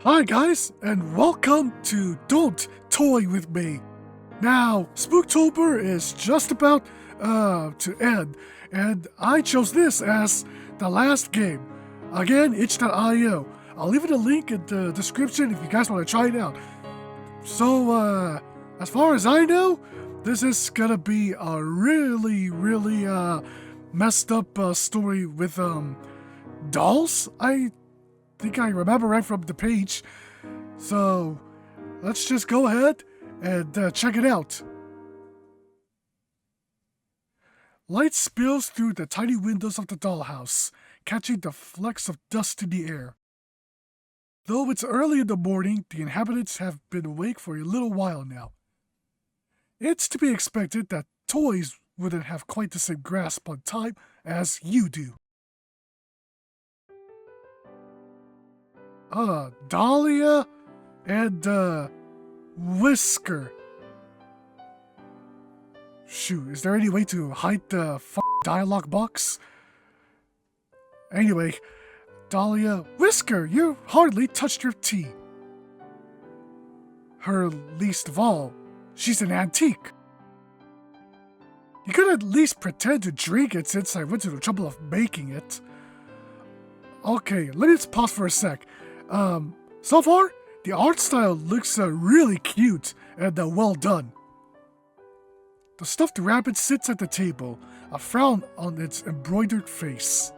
Hi guys, and welcome to Don't Toy With Me. Now, Spooktober is just about to end, and I chose this as the last game. Again, itch.io. I'll leave it a link in the description if you guys want to try it out. So, as far as I know, this is gonna be a really messed up story with dolls. I think I remember right from the page. So let's just go ahead and check it out. Light spills through the tiny windows of the dollhouse, catching the flecks of dust in the air. Though it's early in the morning, the inhabitants have been awake for a little while now. It's to be expected that toys wouldn't have quite the same grasp on time as you do. Dahlia and Whisker. Shoot, is there any way to hide the dialogue box? Anyway, Dahlia, Whisker, you hardly touched your tea. Her least of all, she's an antique. You could at least pretend to drink it since I went to the trouble of making it. Okay, let me just pause for a sec. So far, the art style looks really cute and well done. The stuffed rabbit sits at the table, a frown on its embroidered face.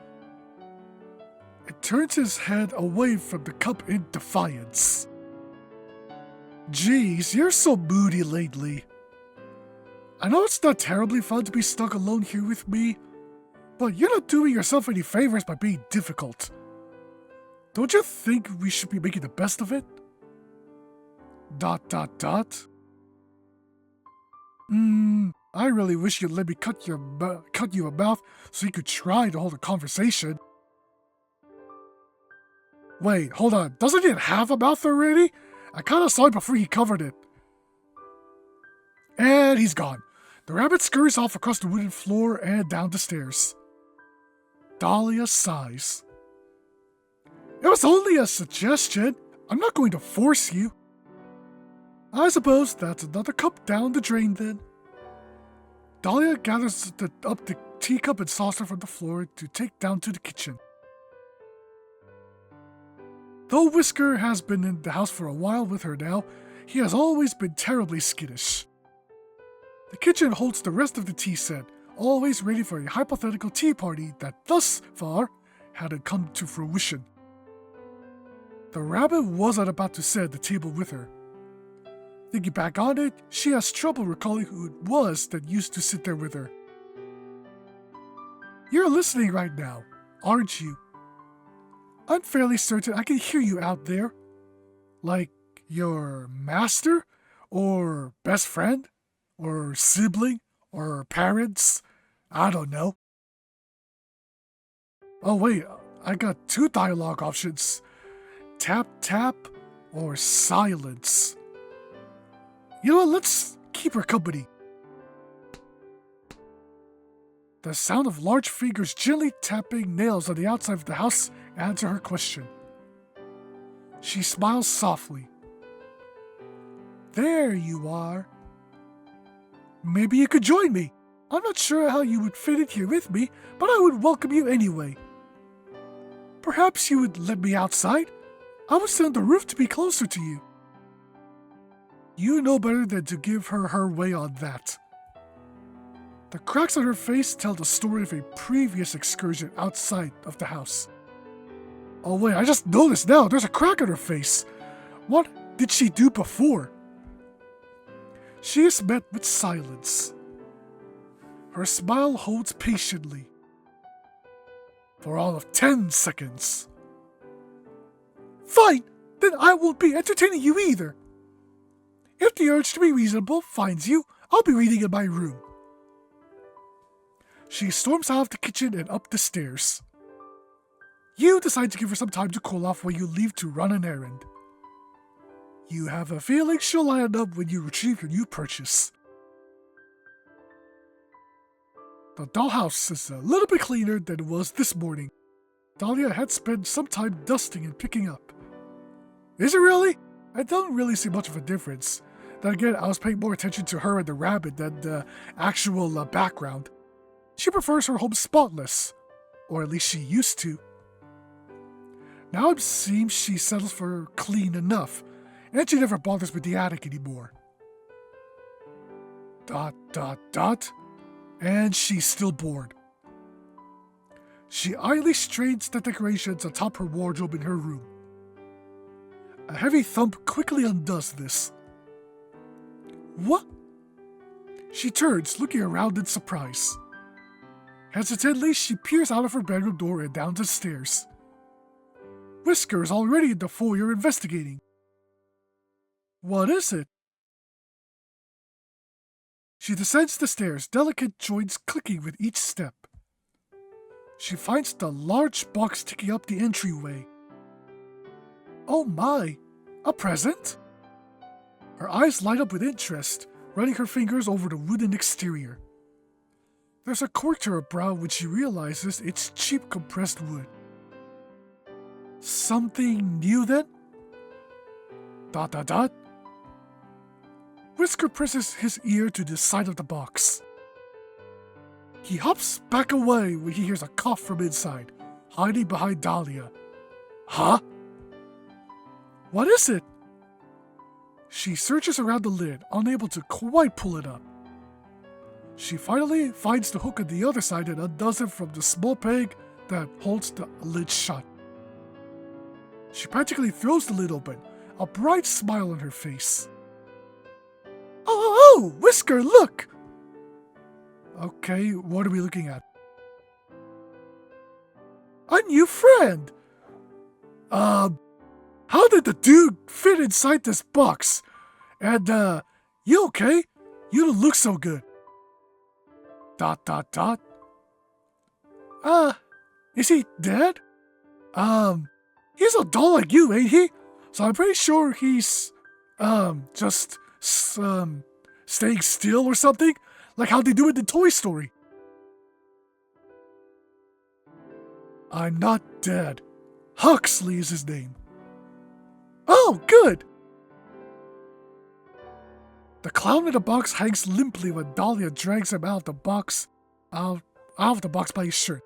It turns his head away from the cup in defiance. Geez, you're so moody lately. I know it's not terribly fun to be stuck alone here with me, but you're not doing yourself any favors by being difficult. Don't you think we should be making the best of it? ... I really wish you'd let me cut you a mouth so you could try to hold a conversation. Wait, hold on. Doesn't it have a mouth already? I kinda saw it before he covered it. And he's gone. The rabbit scurries off across the wooden floor and down the stairs. Dahlia sighs. It was only a suggestion. I'm not going to force you. I suppose that's another cup down the drain then. Dahlia gathers up the teacup and saucer from the floor to take down to the kitchen. Though Whisker has been in the house for a while with her now, he has always been terribly skittish. The kitchen holds the rest of the tea set, always ready for a hypothetical tea party that thus far hadn't come to fruition. The rabbit wasn't about to sit at the table with her. Thinking back on it, she has trouble recalling who it was that used to sit there with her. You're listening right now, aren't you? I'm fairly certain I can hear you out there. Like your master? Or best friend? Or sibling? Or parents? I don't know. Oh wait, I got two dialogue options. Tap tap or silence. You know what, let's keep her company. The sound of large fingers gently tapping nails on the outside of the house answer her question. She smiles softly. There you are. Maybe you could join me. I'm not sure how you would fit in here with me, but I would welcome you anyway. Perhaps you would let me outside? I would sit on the roof to be closer to you. You know better than to give her her way on that. The cracks on her face tell the story of a previous excursion outside of the house. Oh wait, I just noticed now, there's a crack on her face. What did she do before? She is met with silence. Her smile holds patiently. For all of 10 seconds. Fine, then I won't be entertaining you either. If the urge to be reasonable finds you, I'll be reading in my room. She storms out of the kitchen and up the stairs. You decide to give her some time to cool off while you leave to run an errand. You have a feeling she'll line up when you retrieve your new purchase. The dollhouse is a little bit cleaner than it was this morning. Dahlia had spent some time dusting and picking up. Is it really? I don't really see much of a difference. Then again, I was paying more attention to her and the rabbit than the actual background. She prefers her home spotless, or at least she used to. Now it seems she settles for clean enough, and she never bothers with the attic anymore. ... And she's still bored. She idly strains the decorations atop her wardrobe in her room. A heavy thump quickly undoes this. What? She turns, looking around in surprise. Hesitantly, she peers out of her bedroom door and down the stairs. Whisker is already in the foyer investigating. What is it? She descends the stairs, delicate joints clicking with each step. She finds the large box sticking up the entryway. Oh my, a present? Her eyes light up with interest, running her fingers over the wooden exterior. There's a quirk to her brow when she realizes it's cheap compressed wood. Something new then? ... Whisker presses his ear to the side of the box. He hops back away when he hears a cough from inside, hiding behind Dahlia. Huh? What is it? She searches around the lid, unable to quite pull it up. She finally finds the hook on the other side and undoes it from the small peg that holds the lid shut. She practically throws the lid open, a bright smile on her face. Oh, Whisker, look! Okay, what are we looking at? A new friend! How did the dude fit inside this box? And, you okay? You don't look so good. ... Is he dead? He's a doll like you, ain't he? So I'm pretty sure he's, just, staying still or something? Like how they do it in Toy Story. I'm not dead. Huxley is his name. Oh, good! The clown in the box hangs limply when Dahlia drags him out of the box by his shirt.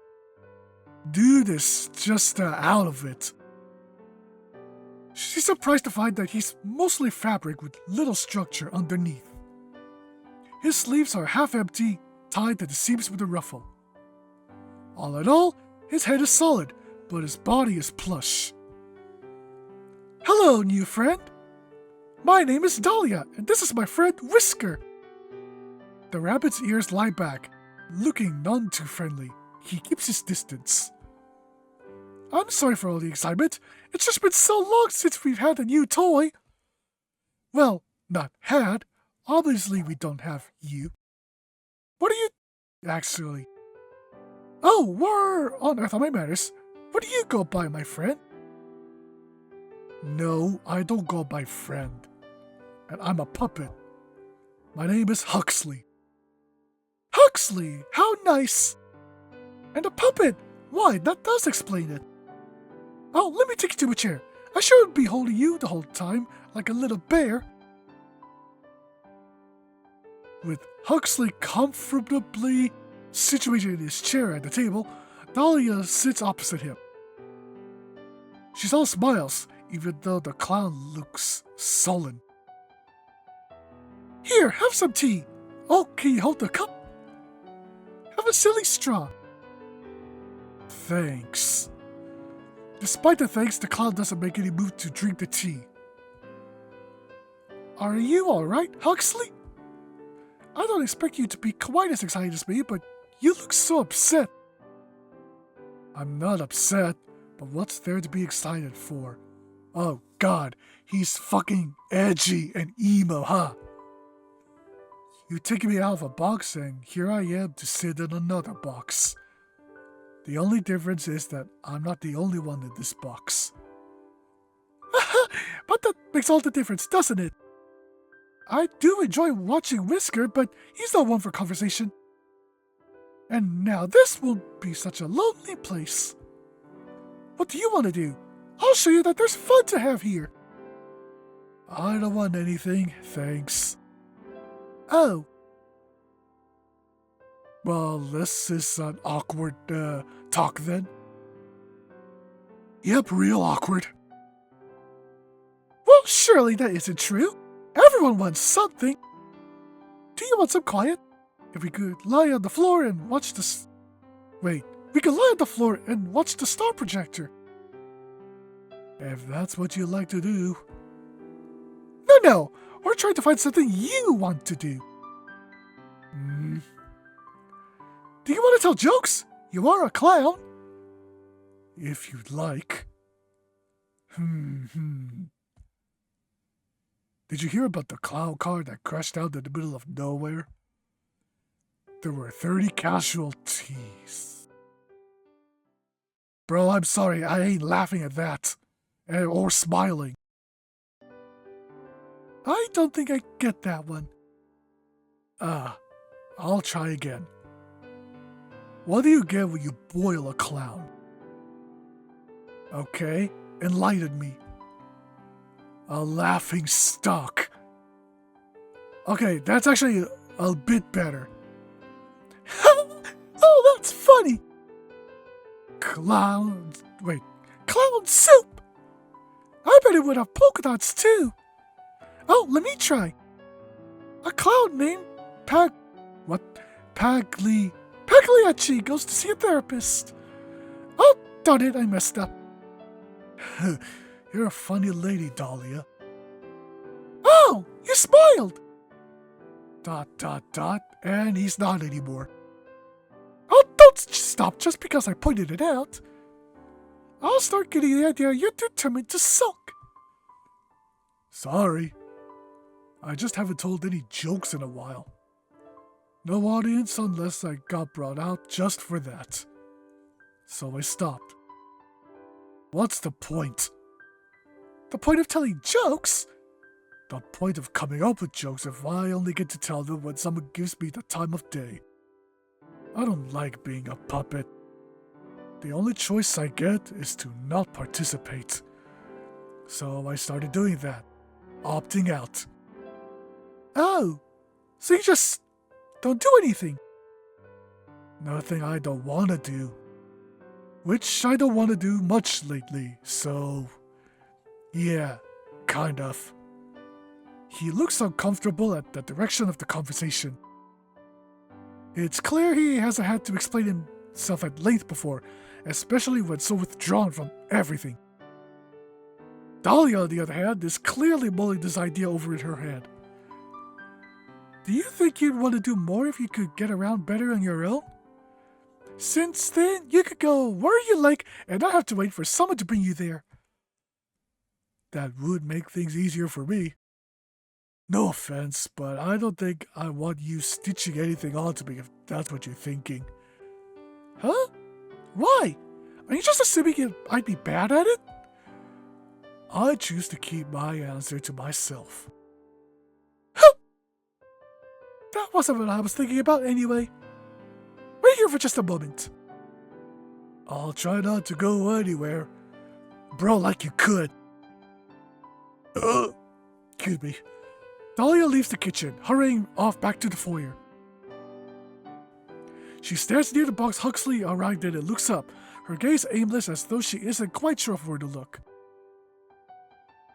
Dude is just out of it. She's surprised to find that he's mostly fabric with little structure underneath. His sleeves are half empty, tied to the seams with a ruffle. All in all, his head is solid, but his body is plush. Hello, new friend. My name is Dahlia, and this is my friend Whisker. The rabbit's ears lie back, looking none too friendly. He keeps his distance. I'm sorry for all the excitement. It's just been so long since we've had a new toy. Well, not had. Obviously, we don't have you. What are you... actually? Oh, where on earth are my manners? What do you go by, my friend? No, I don't go by friend. And I'm a puppet. My name is Huxley. Huxley! How nice! And a puppet! Why, that does explain it. Oh, let me take you to a chair. I shouldn't be holding you the whole time, like a little bear. With Huxley comfortably situated in his chair at the table, Dahlia sits opposite him. She's all smiles, even though the clown looks sullen. Here, have some tea. Oh, can you hold the cup? Have a silly straw. Thanks. Despite the thanks, the clown doesn't make any move to drink the tea. Are you alright, Huxley? I don't expect you to be quite as excited as me, but you look so upset. I'm not upset, but what's there to be excited for? Oh god, he's fucking edgy and emo, huh? You taking me out of a box, and here I am to sit in another box. The only difference is that I'm not the only one in this box. But that makes all the difference, doesn't it? I do enjoy watching Whisker, but he's not one for conversation. And now this won't be such a lonely place. What do you want to do? I'll show you that there's fun to have here. I don't want anything, thanks. Oh. Well, this is an awkward talk then. Yep, real awkward. Well, surely that isn't true. Everyone wants something. Do you want some quiet? If we could lie on the floor and watch the... Wait, we could lie on the floor and watch the star projector. If that's what you like to do. No, we're trying to find something you want to do. Do you want to tell jokes? You are a clown. If you'd like. Did you hear about the clown car that crashed out in the middle of nowhere? There were 30 casualties. Bro, I'm sorry, I ain't laughing at that. Or smiling. I don't think I get that one. I'll try again. What do you get when you boil a clown? Okay, enlighten me. A laughing stock. Okay, that's actually a bit better. Oh, that's funny. Clown soup. I bet it would have polka dots too. Oh, let me try. A clown named Pagliacci goes to see a therapist. Oh, darn it, I messed up. You're a funny lady, Dahlia. Oh, you smiled. ... And he's not anymore. Oh, don't stop just because I pointed it out. I'll start getting the idea you're determined to sulk. Sorry. I just haven't told any jokes in a while. No audience unless I got brought out just for that. So I stopped. What's the point? The point of telling jokes? The point of coming up with jokes if I only get to tell them when someone gives me the time of day. I don't like being a puppet. The only choice I get is to not participate. So I started doing that. Opting out. Oh, so you just don't do anything? Nothing I don't want to do. Which I don't want to do much lately, so... yeah, kind of. He looks uncomfortable at the direction of the conversation. It's clear he hasn't had to explain himself at length before, especially when so withdrawn from everything. Dahlia, on the other hand, is clearly mulling this idea over in her head. Do you think you'd want to do more if you could get around better on your own? Since then, you could go where you like and not have to wait for someone to bring you there. That would make things easier for me. No offense, but I don't think I want you stitching anything onto me if that's what you're thinking. Huh? Why? Are you just assuming I'd be bad at it? I choose to keep my answer to myself. Huh! That wasn't what I was thinking about anyway. Wait here for just a moment. I'll try not to go anywhere. Bro, like you could. Excuse me. Dahlia leaves the kitchen, hurrying off back to the foyer. She stands near the box Huxley arrived in and looks up, her gaze aimless as though she isn't quite sure of where to look.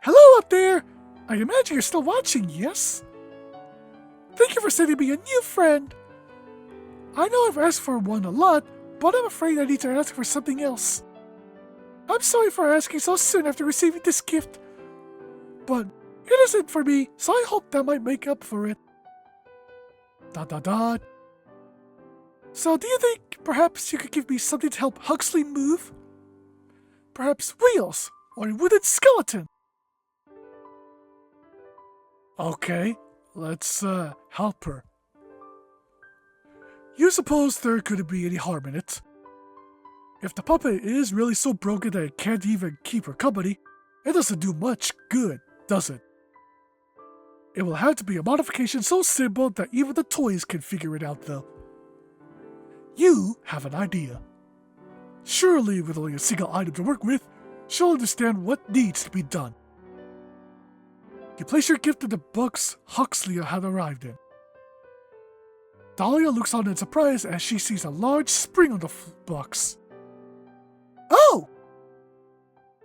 Hello up there! I imagine you're still watching, yes? Thank you for sending me a new friend. I know I've asked for one a lot, but I'm afraid I need to ask for something else. I'm sorry for asking so soon after receiving this gift, but it isn't for me, so I hope that might make up for it. ... So do you think perhaps you could give me something to help Huxley move? Perhaps wheels, or a wooden skeleton? Okay, let's help her. You suppose there couldn't be any harm in it? If the puppet is really so broken that it can't even keep her company, it doesn't do much good, does it? It will have to be a modification so simple that even the toys can figure it out, though. You have an idea. Surely, with only a single item to work with, she'll understand what needs to be done. You place your gift in the box Huxley had arrived in. Dahlia looks on in surprise as she sees a large spring on the box. Oh!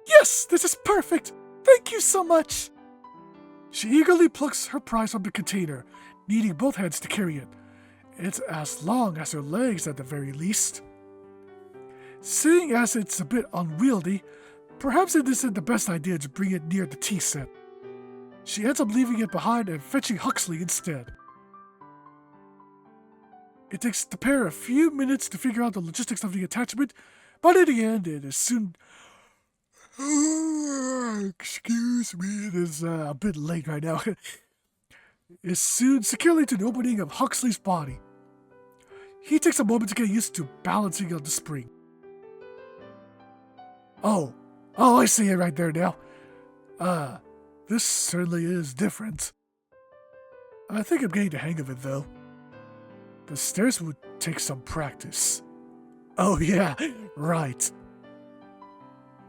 Yes, this is perfect! Thank you so much! She eagerly plucks her prize from the container, needing both hands to carry it. It's as long as her legs at the very least. Seeing as it's a bit unwieldy, perhaps it isn't the best idea to bring it near the tea set. She ends up leaving it behind and fetching Huxley instead. It takes the pair a few minutes to figure out the logistics of the attachment, but in the end, it is soon... Excuse me, it is a bit late right now. Is soon securely to the opening of Huxley's body. He takes a moment to get used to balancing on the spring. Oh, I see it right there now. This certainly is different. I think I'm getting the hang of it, though. The stairs would take some practice. Oh yeah, right.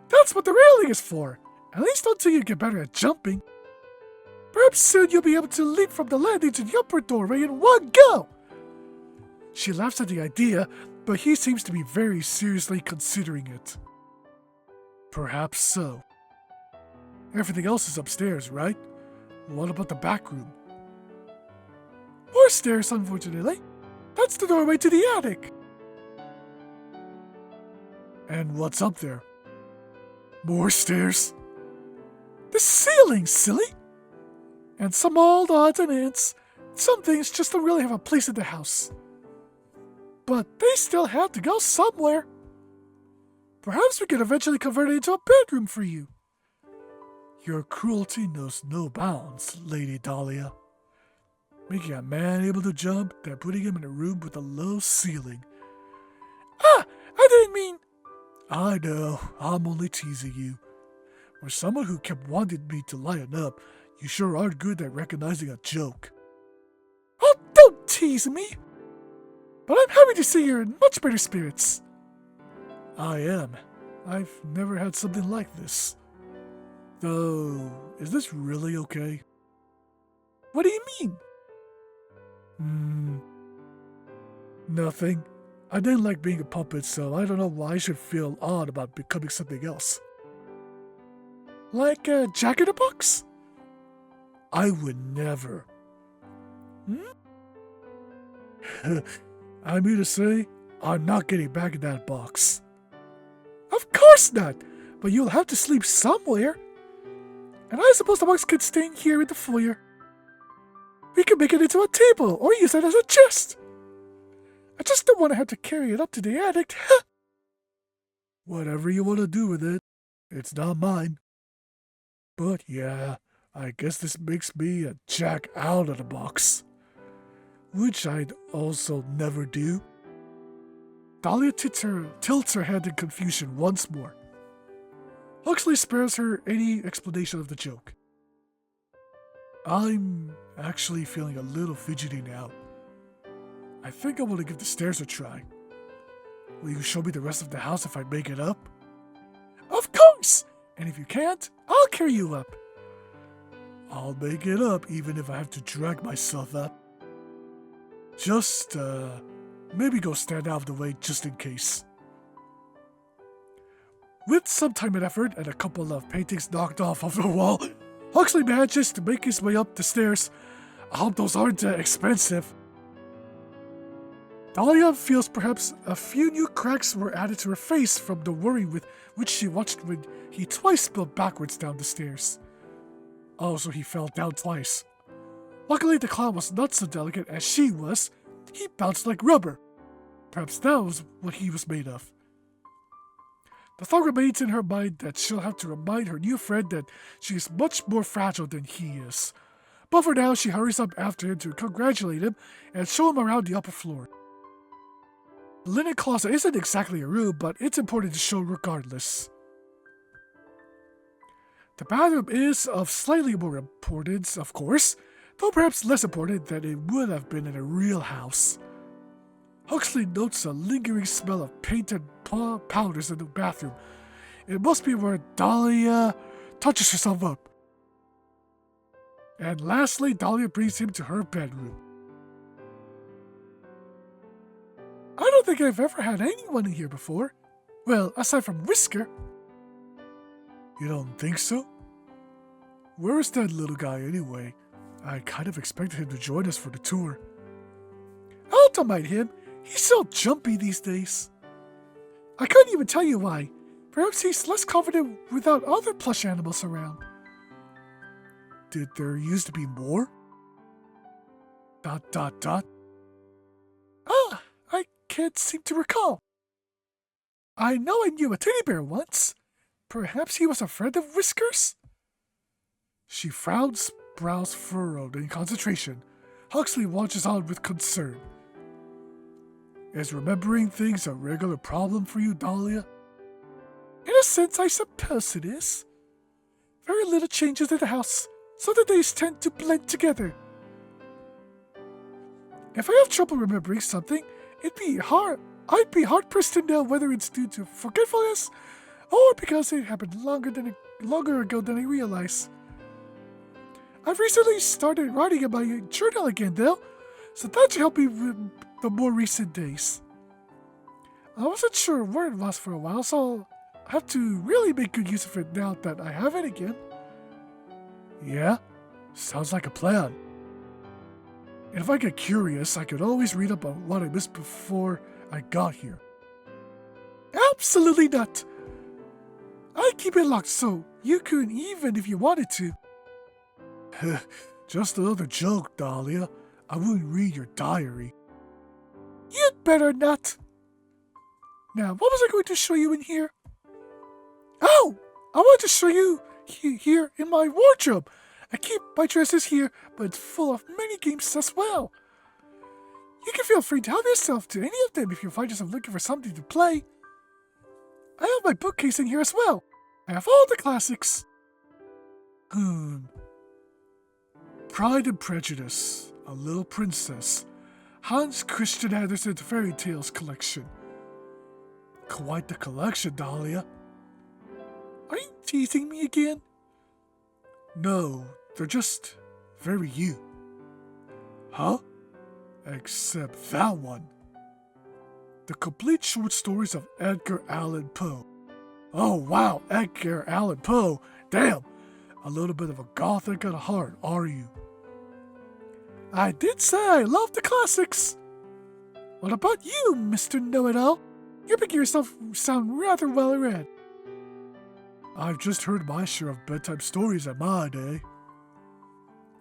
That's what the railing is for, at least until you get better at jumping. Perhaps soon you'll be able to leap from the landing to the upper doorway in one go. She laughs at the idea, but he seems to be very seriously considering it. Perhaps so. Everything else is upstairs, right? What about the back room? More stairs, unfortunately. That's the doorway to the attic. And what's up there? More stairs. The ceiling, silly! And some old odds and ends. Some things just don't really have a place in the house. But they still have to go somewhere. Perhaps we could eventually convert it into a bedroom for you. Your cruelty knows no bounds, Lady Dahlia. Making a man able to jump, then putting him in a room with a low ceiling. Ah, I didn't mean... I know, I'm only teasing you. For someone who kept wanting me to lighten up, you sure are good at recognizing a joke. Oh, don't tease me! But I'm happy to see you're in much better spirits. I am. I've never had something like this. Though, is this really okay? What do you mean? Nothing. I didn't like being a puppet, so I don't know why I should feel odd about becoming something else. Like a Jack-in-the-Box? I would never. I mean to say, I'm not getting back in that box. Of course not, but you'll have to sleep somewhere. And I suppose the box could stay in here in the foyer. We could make it into a table or use it as a chest. I just don't want to have to carry it up to the attic. Whatever you want to do with it, it's not mine. But yeah, I guess this makes me a Jack out of the box. Which I'd also never do. Dahlia tilts her head in confusion once more. Huxley spares her any explanation of the joke. I'm actually feeling a little fidgety now. I think I want to give the stairs a try. Will you show me the rest of the house if I make it up? Of course! And if you can't, I'll carry you up. I'll make it up even if I have to drag myself up. Just, maybe go stand out of the way just in case. With some time and effort and a couple of paintings knocked off of the wall, Huxley manages to make his way up the stairs. I hope those aren't expensive. Dahlia feels perhaps a few new cracks were added to her face from the worry with which she watched when he twice spilled backwards down the stairs. Oh, so he fell down twice. Luckily, the clown was not so delicate as she was. He bounced like rubber. Perhaps that was what he was made of. The thought remains in her mind that she'll have to remind her new friend that she is much more fragile than he is. But for now, she hurries up after him to congratulate him and show him around the upper floor. The linen closet isn't exactly a room, but it's important to show regardless. The bathroom is of slightly more importance, of course, though perhaps less important than it would have been in a real house. Huxley notes a lingering smell of paint and powders in the bathroom. It must be where Dahlia touches herself up. And lastly, Dahlia brings him to her bedroom. I don't think I've ever had anyone in here before. Well, aside from Whisker. You don't think so? Where's that little guy anyway? I kind of expected him to join us for the tour. I'll don't mind him. He's so jumpy these days. I couldn't even tell you why. Perhaps he's less confident without other plush animals around. Did there used to be more? ... Ah, I can't seem to recall. I know I knew a teddy bear once. Perhaps he was a friend of Whisker's? She frowns, brows furrowed in concentration. Huxley watches on with concern. Is remembering things a regular problem for you, Dahlia? In a sense, I suppose it is. Very little changes in the house, so the days tend to blend together. If I have trouble remembering something, I'd be hard-pressed to know whether it's due to forgetfulness or because it happened longer ago than I realize. I've recently started writing in my journal again, though, so that should help me with the more recent days. I wasn't sure where it was for a while, so I have to really make good use of it now that I have it again. Yeah, sounds like a plan. And if I get curious, I could always read up on what I missed before I got here. Absolutely not. I keep it locked so you could even if you wanted to. Just another joke, Dahlia. I wouldn't read your diary. You'd better not. Now, what was I going to show you in here? Oh, I want to show you here in my wardrobe. I keep my dresses here, but it's full of mini games as well. You can feel free to help yourself to any of them if you find yourself looking for something to play. I have my bookcase in here as well. I have all the classics. Pride and Prejudice, A Little Princess, Hans Christian Andersen's Fairy Tales collection. Quite the collection, Dahlia. Are you teasing me again? No, they're just very you. Huh? Except that one. The complete short stories of Edgar Allan Poe. Oh wow, Edgar Allan Poe. Damn, a little bit of a gothic at heart, are you? I did say I love the classics. What about you, Mr. Know-It-All? You're making yourself sound rather well read. I've just heard my share of bedtime stories at my day.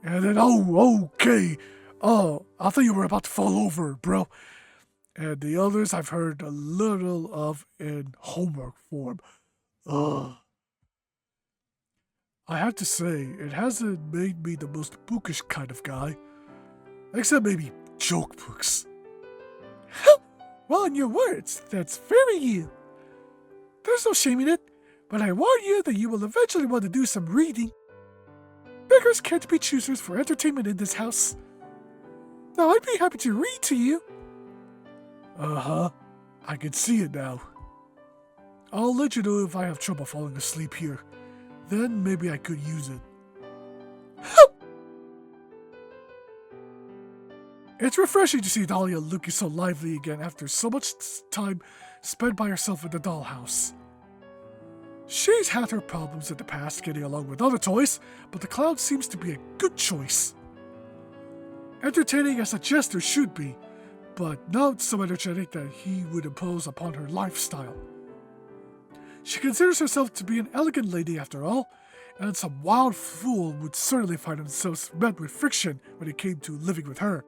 And then, okay. Oh, I thought you were about to fall over, bro. And the others I've heard a little of in homework form. Ugh. I have to say, it hasn't made me the most bookish kind of guy. Except maybe joke books. Well, in your words, that's very you. There's no shame in it, but I warn you that you will eventually want to do some reading. Beggars can't be choosers for entertainment in this house. Now, I'd be happy to read to you. Uh-huh. I can see it now. I'll let you know if I have trouble falling asleep here. Then maybe I could use it. It's refreshing to see Dahlia looking so lively again after so much time spent by herself in the dollhouse. She's had her problems in the past getting along with other toys, but the clown seems to be a good choice. Entertaining as a jester should be, but not so energetic that he would impose upon her lifestyle. She considers herself to be an elegant lady after all, and some wild fool would certainly find themselves met with friction when it came to living with her.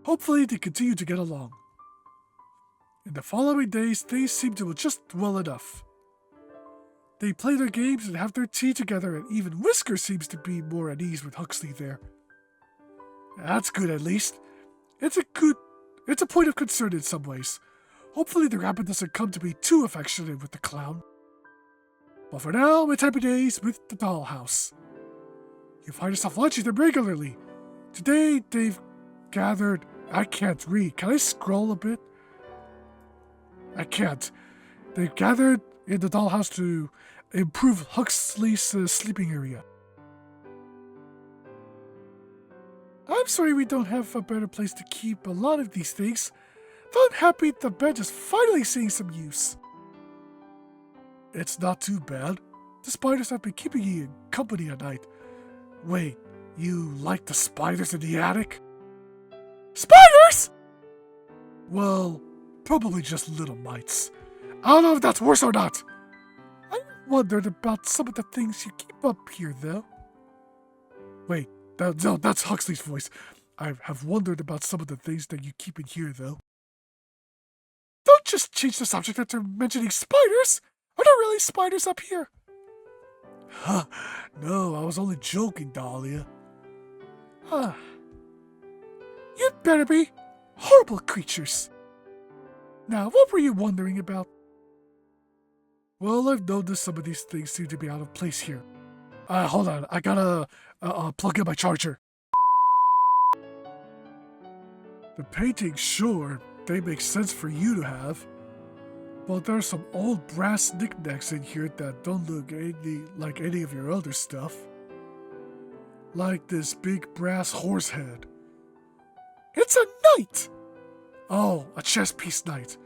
Hopefully they continue to get along. In the following days, things seem to adjust well enough. They play their games and have their tea together, and even Whisker seems to be more at ease with Huxley there. That's good, at least. It's a point of concern in some ways. Hopefully the rabbit doesn't come to be too affectionate with the clown. But for now, it's happy days with the dollhouse. You find yourself watching them regularly. Today, they've gathered... I can't read. Can I scroll a bit? I can't. They've gathered in the dollhouse to improve Huxley's sleeping area. I'm sorry we don't have a better place to keep a lot of these things, though I'm happy the bed is finally seeing some use. It's not too bad. The spiders have been keeping you company at night. Wait, you like the spiders in the attic? Spiders?! Well, probably just little mites. I don't know if that's worse or not. I wondered about some of the things you keep up here, though. Wait, no, that's Huxley's voice. I have wondered about some of the things that you keep in here, though. Don't just change the subject after mentioning spiders! Are there really spiders up here? Huh, no, I was only joking, Dahlia. Huh. You'd better be. Horrible creatures. Now, what were you wondering about? Well, I've noticed some of these things seem to be out of place here. Hold on, I gotta plug in my charger. The paintings, sure, they make sense for you to have. But there's some old brass knickknacks in here that don't look like any of your other stuff. Like this big brass horse head. It's a knight! Oh, a chess piece knight.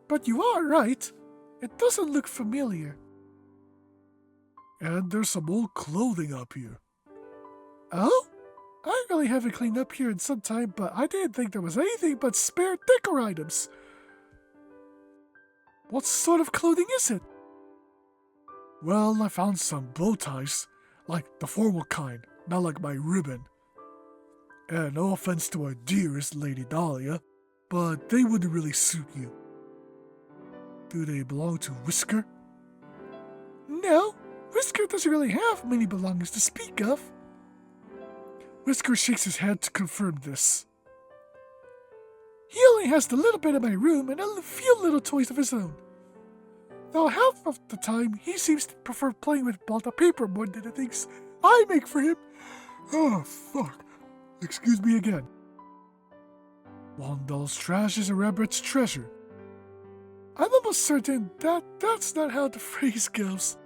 But you are right. It doesn't look familiar. And there's some old clothing up here. Oh? I really haven't cleaned up here in some time, but I didn't think there was anything but spare decor items. What sort of clothing is it? Well, I found some bow ties, like the formal kind, not like my ribbon. And no offense to our dearest Lady Dahlia, but they wouldn't really suit you. Do they belong to Whisker? No, Whisker doesn't really have many belongings to speak of. Whisker shakes his head to confirm this. He only has the little bit of my room and a few little toys of his own. Though half of the time he seems to prefer playing with balls of paper more than the things I make for him. Oh, fuck. Excuse me again. One doll's trash is a rabbit's treasure. I'm almost certain that that's not how the phrase goes.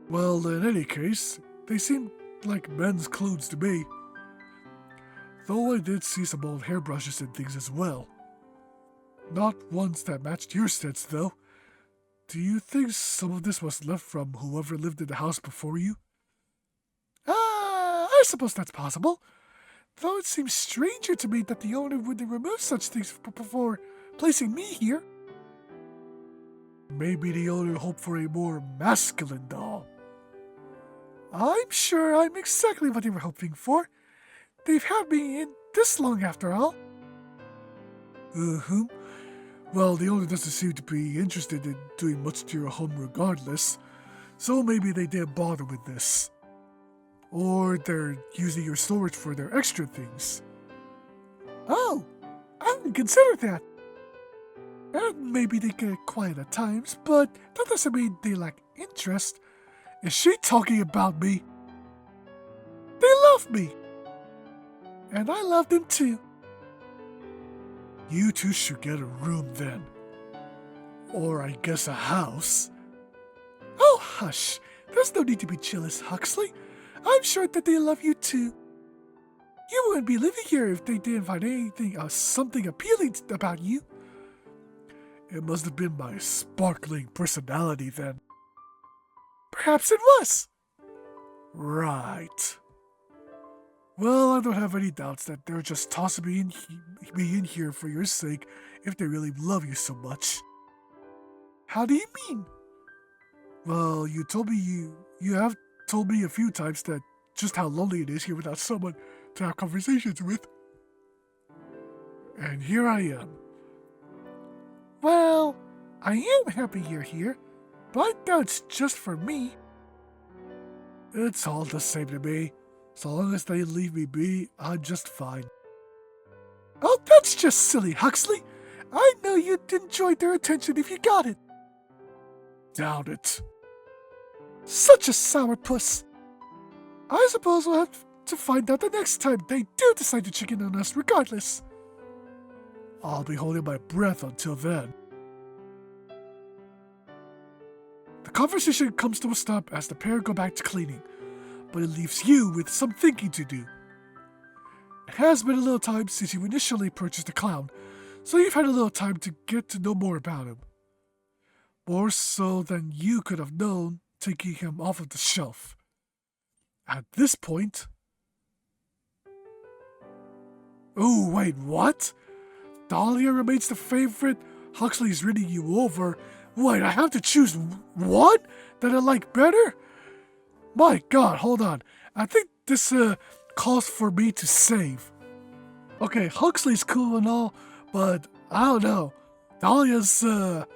Well, in any case, they seem like men's clothes to me. Though I did see some old hairbrushes and things as well. Not ones that matched your sets, though. Do you think some of this was left from whoever lived in the house before you? I suppose that's possible. Though it seems stranger to me that the owner wouldn't remove such things before placing me here. Maybe the owner hoped for a more masculine doll. I'm sure I'm exactly what they were hoping for. They've had me in this long after all. Well, the owner doesn't seem to be interested in doing much to your home regardless, so maybe they didn't bother with this. Or they're using your storage for their extra things. Oh, I hadn't considered that. And maybe they get quiet at times, but that doesn't mean they lack interest. Is she talking about me? They love me. And I love them too. You two should get a room then. Or I guess a house. Oh, hush. There's no need to be jealous, Huxley. I'm sure that they love you too. You wouldn't be living here if they didn't find anything something appealing about you. It must have been my sparkling personality then. Perhaps it was. Right. Well, I don't have any doubts that they're just tossing me in here for your sake if they really love you so much. How do you mean? Well, you have told me a few times that just how lonely it is here without someone to have conversations with. And here I am. Well, I am happy you're here, but that's just for me. It's all the same to me. So long as they leave me be, I'm just fine. Oh, that's just silly, Huxley. I know you'd enjoy their attention if you got it. Doubt it. Such a sourpuss. I suppose we'll have to find out the next time they do decide to chicken on us regardless. I'll be holding my breath until then. The conversation comes to a stop as the pair go back to cleaning, but it leaves you with some thinking to do. has been a little time since you initially purchased the clown, so you've had a little time to get to know more about him. More so than you could have known taking him off of the shelf. At this point... Oh, wait, what? Dahlia remains the favorite? Huxley's reading you over. Wait, I have to choose one that I like better? My god, hold on. I think this calls for me to save. Okay, Huxley's cool and all, but I don't know. Dahlia's a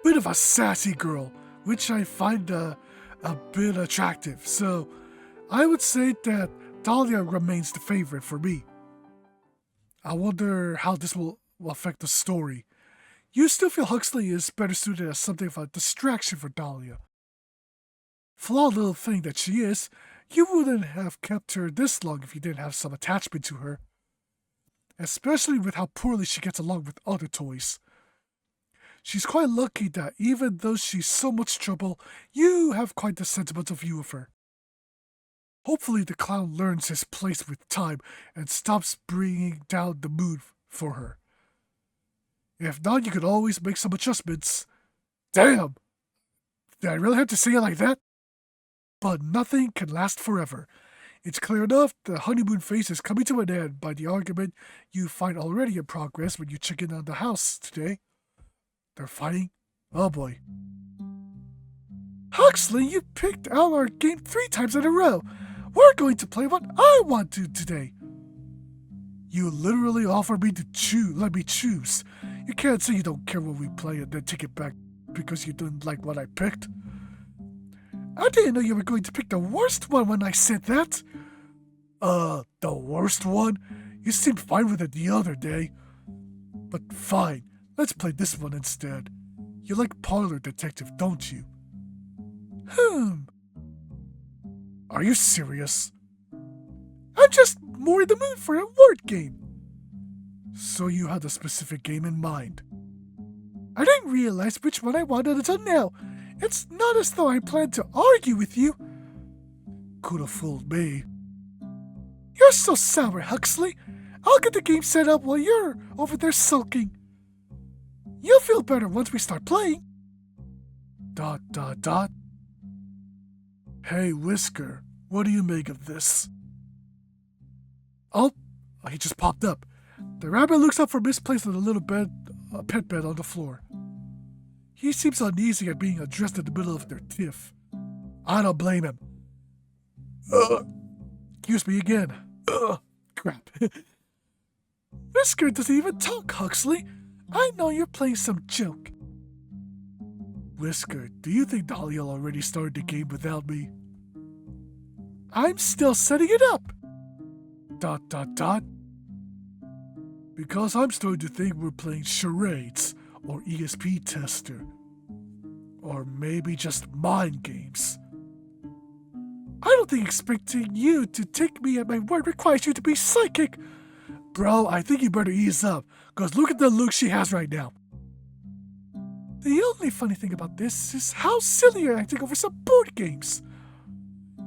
bit of a sassy girl, which I find a bit attractive. So I would say that Dahlia remains the favorite for me. I wonder how this will affect the story. You still feel Huxley is better suited as something of a distraction for Dahlia. Flawed little thing that she is, you wouldn't have kept her this long if you didn't have some attachment to her. Especially with how poorly she gets along with other toys. She's quite lucky that even though she's so much trouble, you have quite the sentimental view of her. Hopefully the clown learns his place with time and stops bringing down the mood for her. If not, you could always make some adjustments. Damn! Did I really have to say it like that? But nothing can last forever. It's clear enough the honeymoon phase is coming to an end by the argument you find already in progress when you check in on the house today. They're fighting? Oh boy. Huxley, you picked out our game 3 times in a row. We're going to play what I want to today. You literally offered me to let me choose. You can't say you don't care what we play and then take it back because you didn't like what I picked. I didn't know you were going to pick the worst one when I said that. The worst one? You seemed fine with it the other day. But fine, let's play this one instead. You like Parlor Detective, don't you? Are you serious? I'm just more in the mood for a word game. So you had a specific game in mind. I didn't realize which one I wanted until now. It's not as though I planned to argue with you. Could have fooled me. You're so sour, Huxley. I'll get the game set up while you're over there sulking. You'll feel better once we start playing. ... Hey, Whisker, what do you make of this? Oh, he just popped up. The rabbit looks up for misplaced on a little pet bed on the floor. He seems uneasy at being addressed in the middle of their tiff. I don't blame him. Excuse me again. Crap. Whisker doesn't even talk, Huxley. I know you're playing some joke. Whisker, do you think Dahlia already started the game without me? I'm still setting it up. ... Because I'm starting to think we're playing charades or ESP tester. Or maybe just mind games. I don't think expecting you to take me at my word requires you to be psychic. Bro, I think you better ease up, because look at the look she has right now. The only funny thing about this is how silly you're acting over some board games.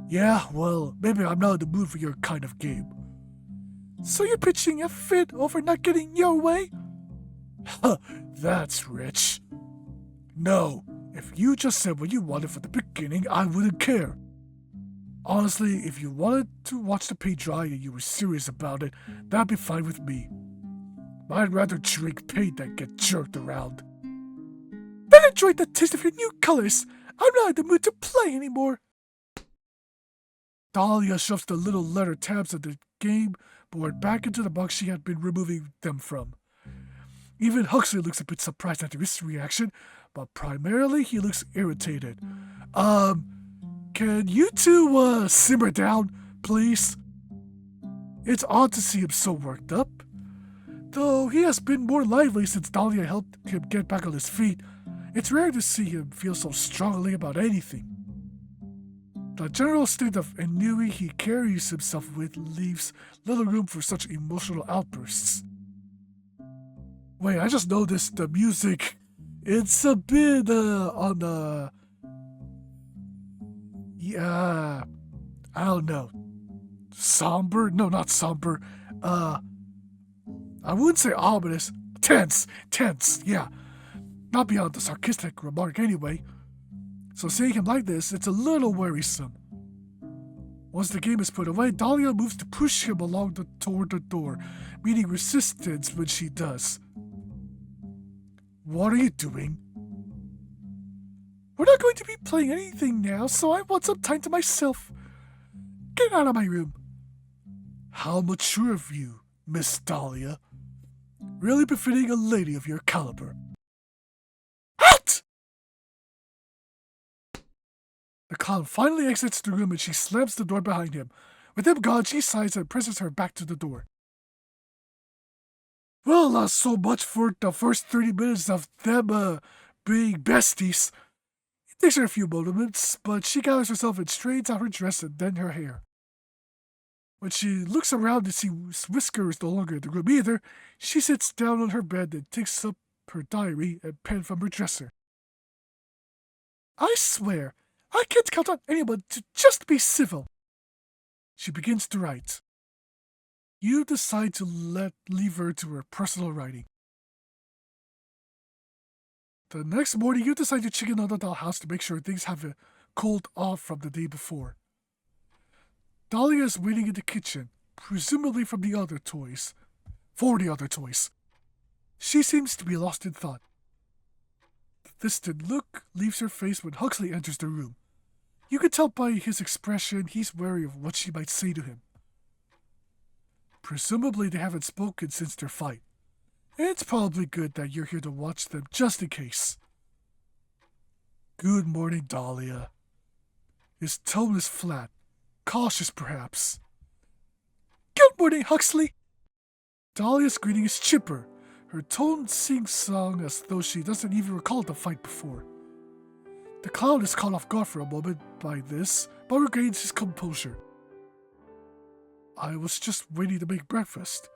Yeah, well, maybe I'm not in the mood for your kind of game. So you're pitching a fit over not getting your way? Huh, that's rich. No, if you just said what you wanted from the beginning, I wouldn't care. Honestly, if you wanted to watch the paint dry and you were serious about it, that'd be fine with me. I'd rather drink paint than get jerked around. Then enjoy the taste of your new colors. I'm not in the mood to play anymore. Dahlia shoves the little letter tabs of the game board back into the box she had been removing them from. Even Huxley looks a bit surprised at this reaction, but primarily he looks irritated. Can you two, simmer down, please? It's odd to see him so worked up. Though he has been more lively since Dahlia helped him get back on his feet, it's rare to see him feel so strongly about anything. The general state of ennui he carries himself with leaves little room for such emotional outbursts. Wait, I just noticed the music. It's a bit, on the... Yeah, I don't know. Somber? No, not somber. I wouldn't say ominous. Tense, yeah. Not beyond the sarcastic remark anyway. So seeing him like this, it's a little worrisome. Once the game is put away, Dahlia moves to push him along toward the door, meeting resistance when she does. What are you doing? We're not going to be playing anything now, so I want some time to myself. Get out of my room. How mature of you, Miss Dahlia. Really befitting a lady of your caliber. Out! The clown finally exits the room and she slams the door behind him. With him gone, she sighs and presses her back to the door. Well, so much for the first 30 minutes of them, being besties. It takes her a few moments, but she gathers herself and straightens out her dress and then her hair. When she looks around to see Whisker is no longer in the room either, she sits down on her bed and takes up her diary and pen from her dresser. I swear, I can't count on anyone to just be civil. She begins to write. You decide to leave her to her personal writing. The next morning, you decide to check in on the dollhouse to make sure things have cooled off from the day before. Dahlia is waiting in the kitchen, presumably for the other toys. She seems to be lost in thought. The distant look leaves her face when Huxley enters the room. You can tell by his expression he's wary of what she might say to him. Presumably they haven't spoken since their fight. It's probably good that you're here to watch them just in case. Good morning, Dahlia. His tone is flat. Cautious, perhaps. Good morning, Huxley. Dahlia's greeting is chipper. Her tone sing-song as though she doesn't even recall the fight before. The clown is caught off guard for a moment by this, but regains his composure. I was just waiting to make breakfast.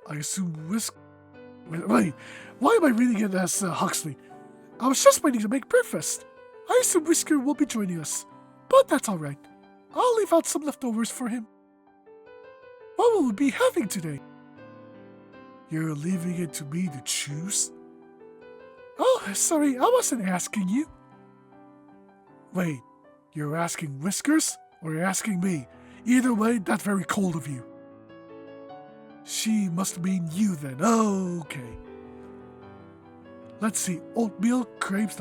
I assume Wait, why am I reading it as Huxley? I was just waiting to make breakfast. I assume Whisker will be joining us, but that's alright. I'll leave out some leftovers for him. What will we be having today? You're leaving it to me to choose? Oh, sorry, I wasn't asking you. Wait, you're asking Whiskers, or you're asking me? Either way, that's very cold of you. She must mean you then. Okay. Let's see, oatmeal, crepes,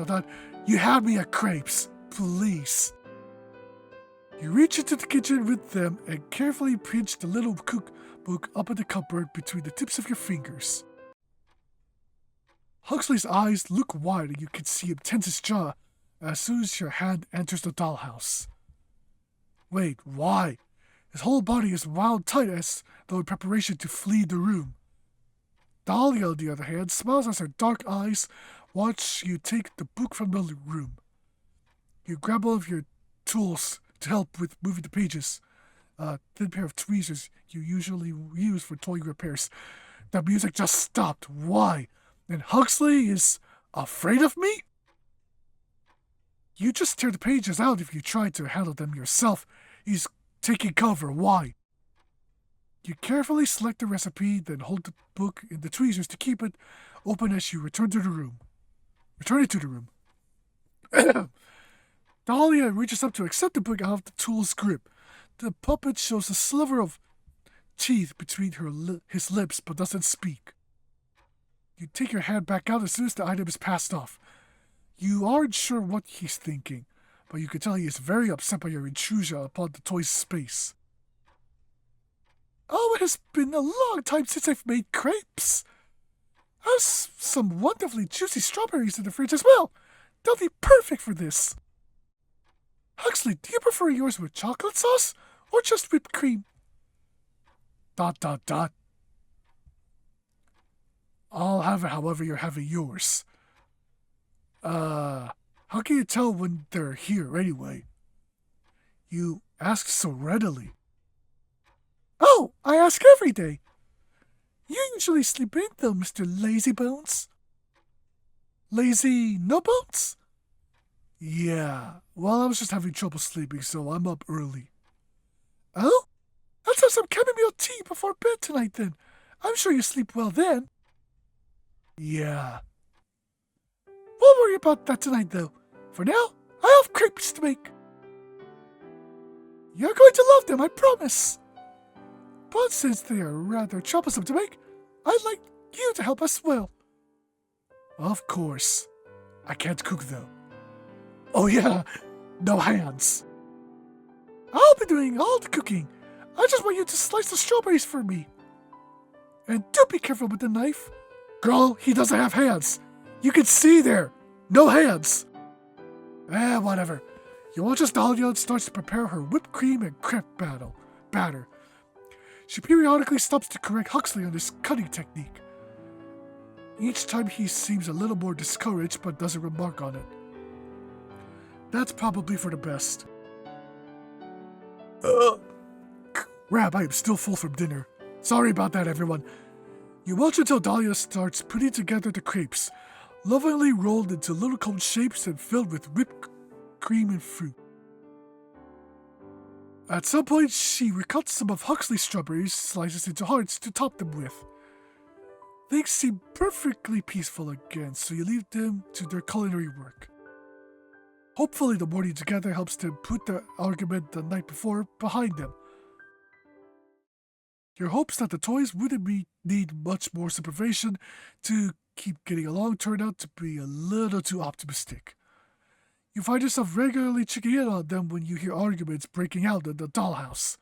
You had me at crepes. Please. You reach into the kitchen with them and carefully pinch the little cookbook up in the cupboard between the tips of your fingers. Huxley's eyes look wide and you can see him tense his jaw as soon as your hand enters the dollhouse. Wait, why? His whole body is wound tight as though in preparation to flee the room. Dahlia, on the other hand, smiles as her dark eyes watch you take the book from the room. You grab all of your tools to help with moving the pages. Thin pair of tweezers you usually use for toy repairs. The music just stopped. Why? And Huxley is afraid of me? You just tear the pages out if you try to handle them yourself. He's taking cover. Why? You carefully select the recipe, then hold the book in the tweezers to keep it open as you return it to the room. Dahlia reaches up to accept the book out of the tool's grip. The puppet shows a sliver of teeth between his lips but doesn't speak. You take your hand back out as soon as the item is passed off. You aren't sure what he's thinking, but you can tell he is very upset by your intrusion upon the toy's space. Oh, it has been a long time since I've made crepes. I have some wonderfully juicy strawberries in the fridge as well. They'll be perfect for this. Huxley, do you prefer yours with chocolate sauce or just whipped cream? ... I'll have it however you're having yours. How can you tell when they're here anyway? You ask so readily. Oh, I ask every day. You usually sleep in though, Mr. Lazybones. Lazy no bones? Yeah, well, I was just having trouble sleeping, so I'm up early. Oh? That have some chamomile tea before bed tonight then. I'm sure you sleep well then. Yeah. We'll worry about that tonight though. For now, I have crepes to make. You're going to love them, I promise. But since they are rather troublesome to make, I'd like you to help as well. Of course. I can't cook though. Oh yeah, no hands. I'll be doing all the cooking. I just want you to slice the strawberries for me. And do be careful with the knife. Girl, he doesn't have hands. You can see there. No hands. Whatever. You watch as Dahlia starts to prepare her whipped cream and crepe batter. She periodically stops to correct Huxley on his cutting technique. Each time he seems a little more discouraged but doesn't remark on it. That's probably for the best. Crap, I am still full from dinner. Sorry about that, everyone. You watch until Dahlia starts putting together the crepes, lovingly rolled into little cone shapes and filled with whipped cream and fruit. At some point, she recuts some of Huxley's strawberries, slices into hearts to top them with. Things seem perfectly peaceful again, so you leave them to their culinary work. Hopefully the morning together helps them put the argument the night before behind them. Your hopes that the toys wouldn't need much more supervision to keep getting along turn out to be a little too optimistic. You find yourself regularly checking in on them when you hear arguments breaking out in the dollhouse.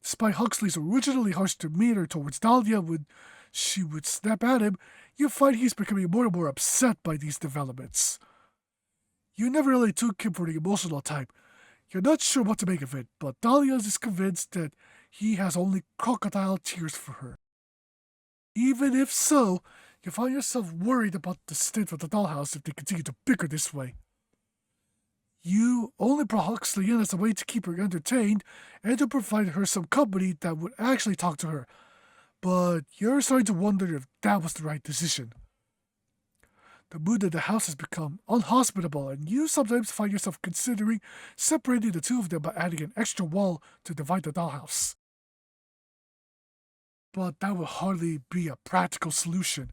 Despite Huxley's originally harsh demeanor towards Dahlia when she would snap at him, you find he's becoming more and more upset by these developments. You never really took him for the emotional type. You're not sure what to make of it, but Dahlia is convinced that he has only crocodile tears for her. Even if so, you find yourself worried about the state of the dollhouse if they continue to bicker this way. You only brought Huxley in as a way to keep her entertained and to provide her some company that would actually talk to her, but you're starting to wonder if that was the right decision. The mood in the house has become unhospitable, and you sometimes find yourself considering separating the two of them by adding an extra wall to divide the dollhouse. But that would hardly be a practical solution.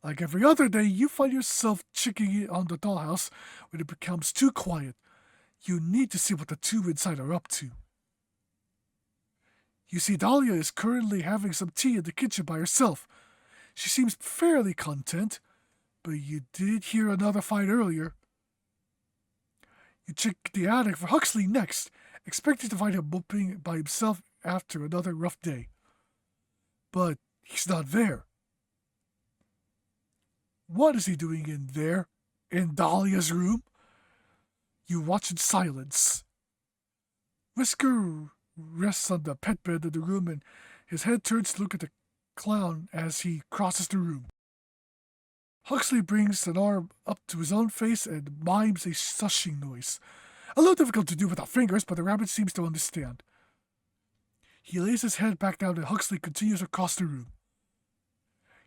Like every other day, you find yourself checking in on the dollhouse when it becomes too quiet. You need to see what the two inside are up to. You see Dahlia is currently having some tea in the kitchen by herself. She seems fairly content, but you did hear another fight earlier. You check the attic for Huxley next, expecting to find him moping by himself after another rough day. But he's not there. What is he doing in there? In Dahlia's room? You watch in silence. Whisker rests on the pet bed in the room and his head turns to look at the clown as he crosses the room. Huxley brings an arm up to his own face and mimes a sushing noise. A little difficult to do without fingers, but the rabbit seems to understand. He lays his head back down and Huxley continues across the room.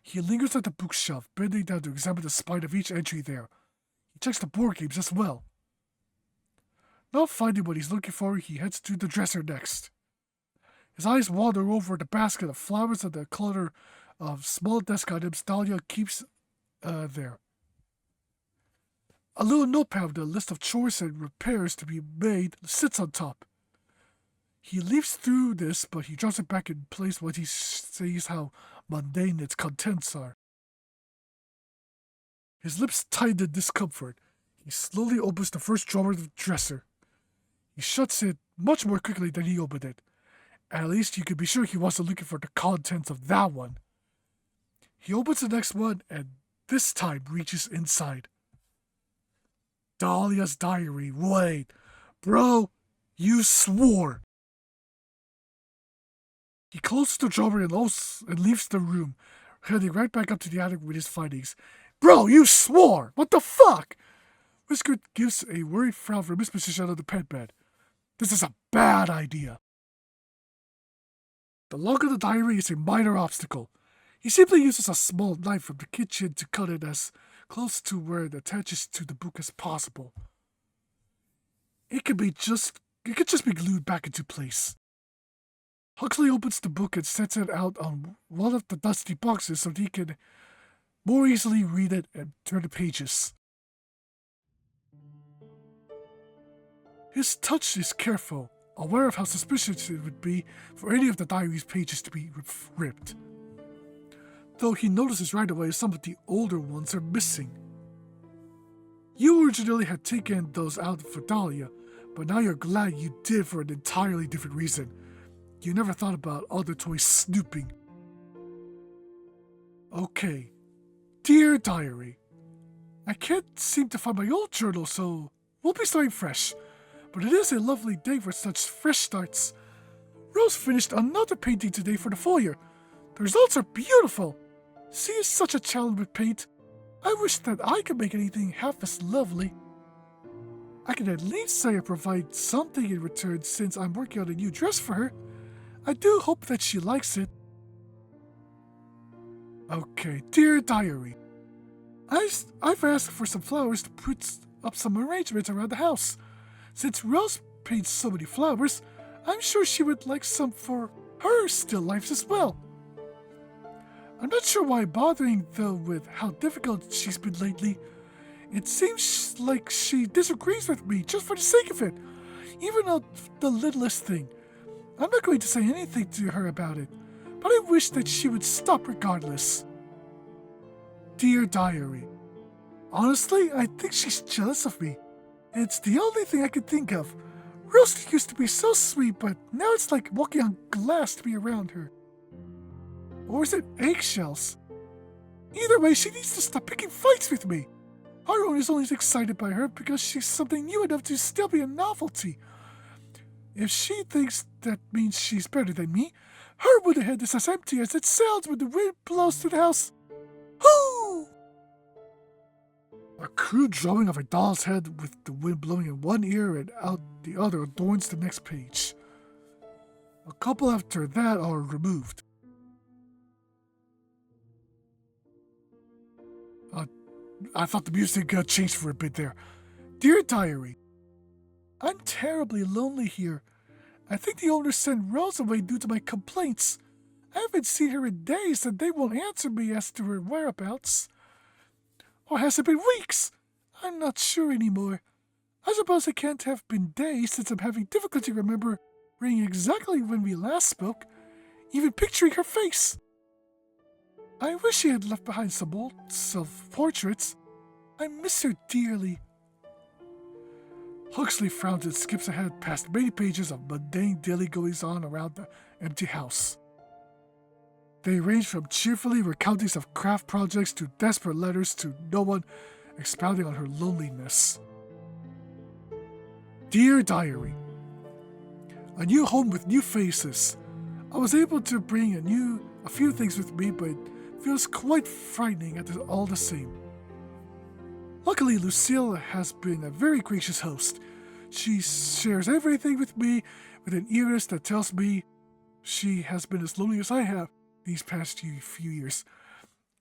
He lingers at the bookshelf, bending down to examine the spine of each entry there. He checks the board games as well. Not finding what he's looking for, he heads to the dresser next. His eyes wander over the basket of flowers and the clutter of small desk items Dahlia keeps there. A little notepad with a list of chores and repairs to be made sits on top. He leafs through this, but he drops it back in place when he sees how mundane its contents are. His lips tighten in discomfort. He slowly opens the first drawer of the dresser. He shuts it much more quickly than he opened it. At least you can be sure he wasn't looking for the contents of that one. He opens the next one and this time reaches inside. Dahlia's diary. Wait, bro, you swore. He closes the drawer and leaves the room, heading right back up to the attic with his findings. Bro, you swore! What the fuck? Whisker gives a worried frown from his position on the pet bed. This is a bad idea. The log of the diary is a minor obstacle. He simply uses a small knife from the kitchen to cut it as close to where it attaches to the book as possible. It could just be glued back into place. Huxley opens the book and sets it out on one of the dusty boxes so that he can more easily read it and turn the pages. His touch is careful, aware of how suspicious it would be for any of the diary's pages to be ripped. Though he notices right away some of the older ones are missing. You originally had taken those out for Dahlia, but now you're glad you did for an entirely different reason. You never thought about other toys snooping. Okay. Dear Diary, I can't seem to find my old journal, so we'll be starting fresh. But it is a lovely day for such fresh starts. Rose finished another painting today for the foyer. The results are beautiful. She is such a child with paint. I wish that I could make anything half as lovely. I can at least say I provide something in return since I'm working on a new dress for her. I do hope that she likes it. Okay, dear Diary. I've asked for some flowers to put up some arrangements around the house. Since Rose paints so many flowers, I'm sure she would like some for her still lifes as well. I'm not sure why bothering though with how difficult she's been lately. It seems like she disagrees with me just for the sake of it, even on the littlest thing. I'm not going to say anything to her about it, but I wish that she would stop regardless. Dear Diary, honestly, I think she's jealous of me. It's the only thing I could think of. Rose used to be so sweet, but now it's like walking on glass to be around her. Or is it eggshells? Either way, she needs to stop picking fights with me. Haruon is only excited by her because she's something new enough to still be a novelty. If she thinks that means she's better than me, her wooden head is as empty as it sounds when the wind blows through the house. Hoo! A crude drawing of a doll's head with the wind blowing in one ear and out the other adorns the next page. A couple after that are removed. I thought the music changed for a bit there. Dear Diary, I'm terribly lonely here. I think the owner sent Rose away due to my complaints. I haven't seen her in days and they won't answer me as to her whereabouts. Or has it been weeks? I'm not sure anymore. I suppose it can't have been days since I'm having difficulty remembering exactly when we last spoke, even picturing her face. I wish she had left behind some old self-portraits. I miss her dearly. Huxley frowns and skips ahead past many pages of mundane daily goings-on around the empty house. They range from cheerfully recountings of craft projects to desperate letters to no one expounding on her loneliness. Dear Diary, a new home with new faces. I was able to bring a few things with me, but it feels quite frightening all the same. Luckily, Lucille has been a very gracious host. She shares everything with me with an eagerness that tells me she has been as lonely as I have these past few years.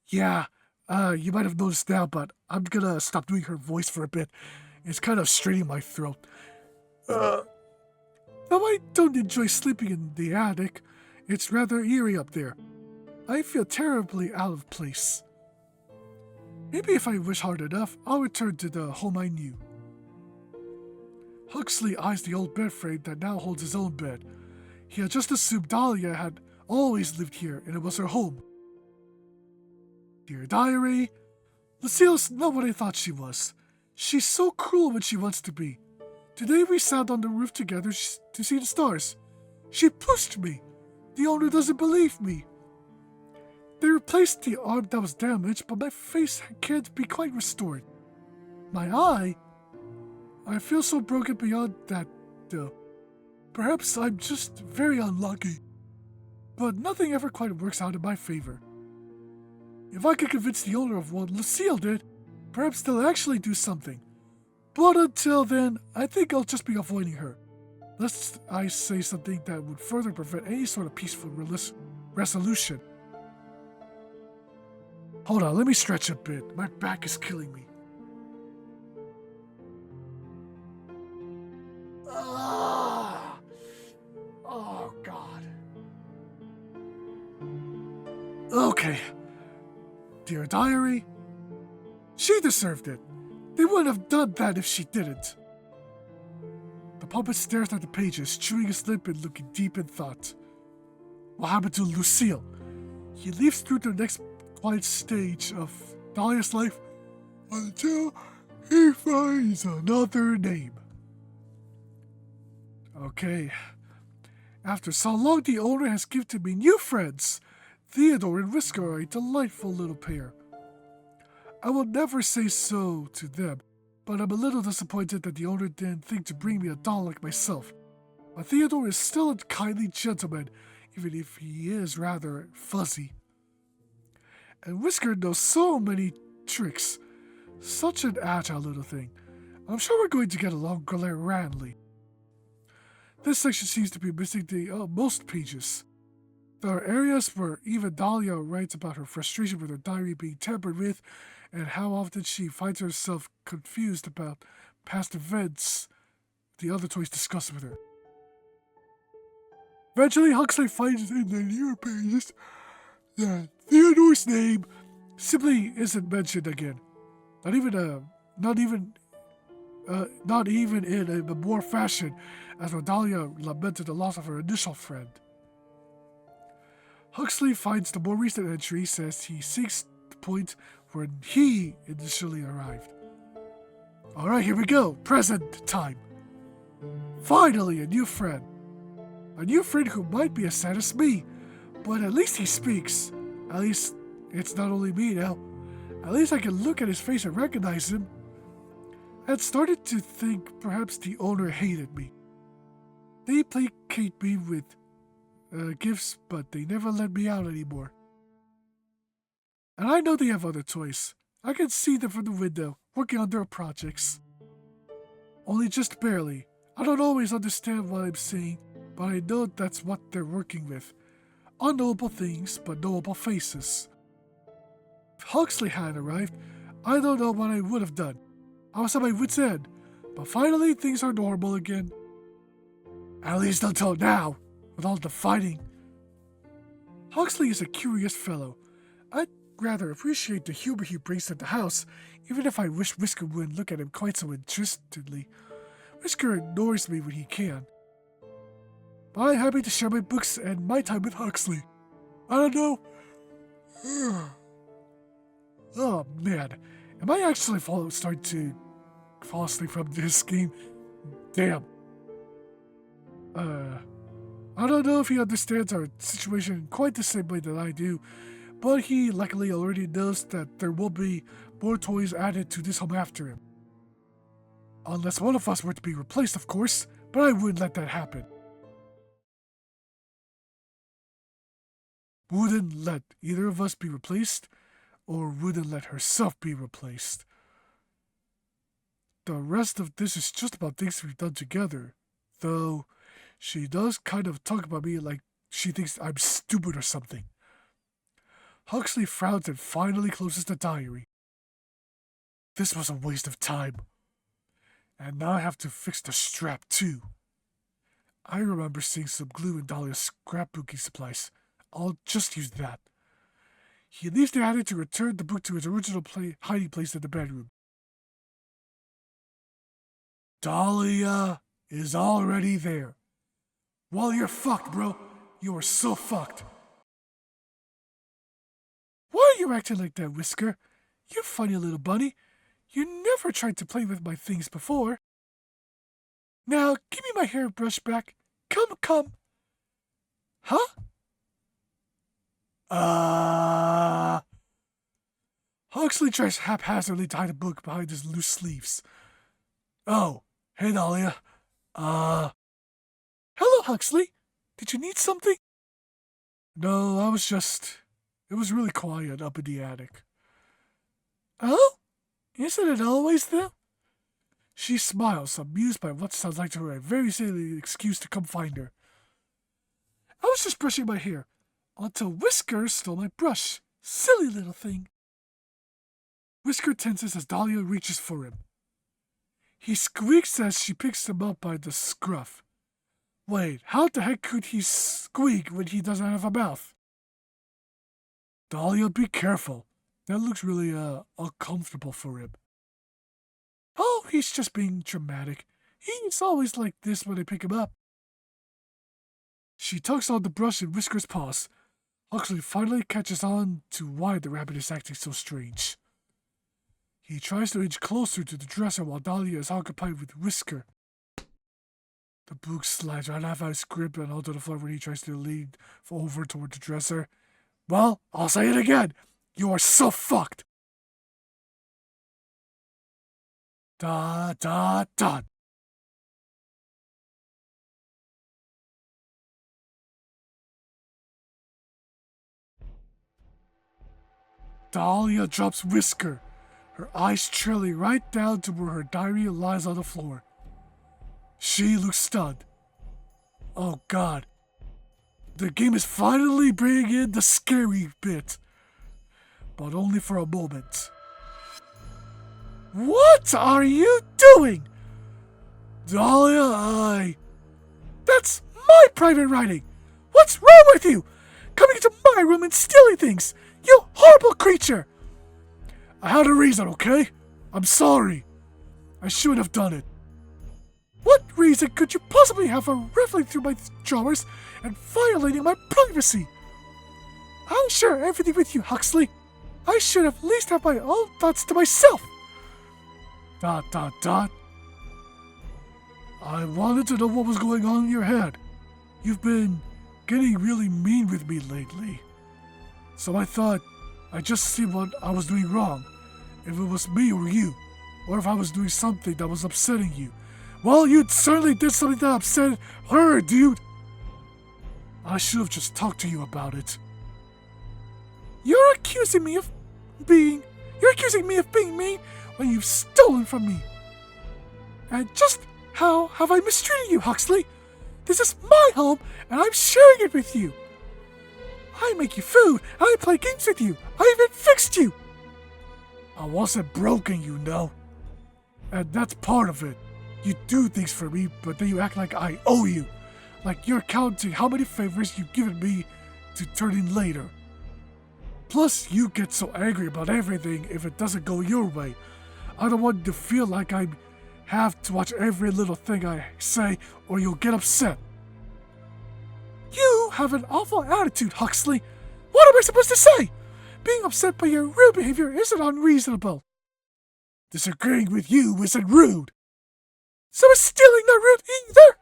Yeah, you might have noticed now, but I'm gonna stop doing her voice for a bit. It's kind of straining my throat. Though I don't enjoy sleeping in the attic, it's rather eerie up there. I feel terribly out of place. Maybe if I wish hard enough, I'll return to the home I knew. Huxley eyes the old bed frame that now holds his own bed. He had just assumed Dahlia had always lived here and it was her home. Dear Diary, Lucille's not what I thought she was. She's so cruel when she wants to be. Today we sat on the roof together to see the stars. She pushed me. The owner doesn't believe me. They replaced the arm that was damaged, but my face can't be quite restored. My eye? I feel so broken beyond that, though. Perhaps I'm just very unlucky. But nothing ever quite works out in my favor. If I could convince the owner of what Lucille did, perhaps they'll actually do something. But until then, I think I'll just be avoiding her. Lest I say something that would further prevent any sort of peaceful resolution. Hold on, let me stretch a bit. My back is killing me. Oh, God. Okay. Dear Diary, she deserved it. They wouldn't have done that if she didn't. The puppet stares at the pages, chewing his lip and looking deep in thought. What happened to Lucille? He leaves through the next quiet stage of Dahlia's life until he finds another name. Okay. After so long, the owner has gifted me new friends. Theodore and Whisker are a delightful little pair. I will never say so to them, but I'm a little disappointed that the owner didn't think to bring me a doll like myself. But Theodore is still a kindly gentleman, even if he is rather fuzzy. And Whisker knows so many tricks. Such an agile little thing. I'm sure we're going to get along grandly. This section seems to be missing the most pages. There are areas where even Dahlia writes about her frustration with her diary being tampered with and how often she finds herself confused about past events the other toys discuss with her. Eventually, Huxley finds in the newer pages that Theodore's name simply isn't mentioned again. Not even in a more fashion as when Dahlia lamented the loss of her initial friend. Huxley finds the more recent entry says he seeks the point where he initially arrived. Alright, here we go. Present time. Finally, a new friend. A new friend who might be as sad as me, but at least he speaks. At least it's not only me now. At least I can look at his face and recognize him. I had started to think perhaps the owner hated me. They placate me with gifts, but they never let me out anymore. And I know they have other toys. I can see them from the window, working on their projects. Only just barely. I don't always understand what I'm saying, but I know that's what they're working with. Unknowable things, but knowable faces. If Huxley hadn't arrived, I don't know what I would have done. I was at my wit's end, but finally things are normal again. At least until now, with all the fighting. Huxley is a curious fellow. I'd rather appreciate the humor he brings to the house, even if I wish Whisker wouldn't look at him quite so interestedly. Whisker ignores me when he can. But I'm happy to share my books and my time with Huxley. I don't know. Oh man, am I actually starting to fall asleep from this game? Damn. I don't know if he understands our situation quite the same way that I do, but he luckily already knows that there will be more toys added to this home after him. Unless one of us were to be replaced, of course, but I wouldn't let that happen. Wouldn't let either of us be replaced, or wouldn't let herself be replaced. The rest of this is just about things we've done together, though she does kind of talk about me like she thinks I'm stupid or something. Huxley frowns and finally closes the diary. This was a waste of time. And now I have to fix the strap too. I remember seeing some glue in Dahlia's scrapbooking supplies. I'll just use that. He leaves the attic to return the book to its original hiding place in the bedroom. Dahlia is already there. Well, you're fucked, bro. You are so fucked. Why are you acting like that, Whisker? You funny little bunny. You never tried to play with my things before. Now, give me my hairbrush back. Come. Huh? Huxley tries haphazardly to hide a book behind his loose sleeves. Oh, hey Dahlia. Hello, Huxley. Did you need something? No, it was really quiet up in the attic. Oh? Isn't it always though? She smiles, amused by what sounds like to her a very silly excuse to come find her. I was just brushing my hair, until Whisker stole my brush. Silly little thing. Whisker tenses as Dahlia reaches for him. He squeaks as she picks him up by the scruff. Wait, how the heck could he squeak when he doesn't have a mouth? Dahlia, be careful. That looks really uncomfortable for him. Oh, he's just being dramatic. He's always like this when I pick him up. She tugs on the brush and Whisker's paws. Huxley finally catches on to why the rabbit is acting so strange. He tries to inch closer to the dresser while Dahlia is occupied with Whisker. The book slides right out of his grip and onto the floor when he tries to lean over toward the dresser. Well, I'll say it again. You are so fucked. Dot, dot, dot. Dahlia drops Whisker, her eyes trailing right down to where her diary lies on the floor. She looks stunned. Oh God. The game is finally bringing in the scary bit. But only for a moment. What are you doing? Dahlia, That's my private writing! What's wrong with you? Coming into my room and stealing things! You horrible creature! I had a reason, okay? I'm sorry. I shouldn't have done it. What reason could you possibly have for rifling through my drawers and violating my privacy? I'll share everything with you, Huxley. I should at least have my own thoughts to myself. Dot, dot, dot. I wanted to know what was going on in your head. You've been getting really mean with me lately. So I thought I'd just see what I was doing wrong. If it was me or you. Or if I was doing something that was upsetting you. Well, you certainly did something that upset her, dude. I should have just talked to you about it. You're accusing me of being mean when you've stolen from me. And just how have I mistreated you, Huxley? This is my home, and I'm sharing it with you. I make you food, and I play games with you. I even fixed you. I wasn't broken, you know. And that's part of it. You do things for me, but then you act like I owe you. Like you're counting how many favors you've given me to turn in later. Plus, you get so angry about everything if it doesn't go your way. I don't want you to feel like I have to watch every little thing I say, or you'll get upset. You have an awful attitude, Huxley. What am I supposed to say? Being upset by your rude behavior isn't unreasonable. Disagreeing with you isn't rude. So is stealing not rude either?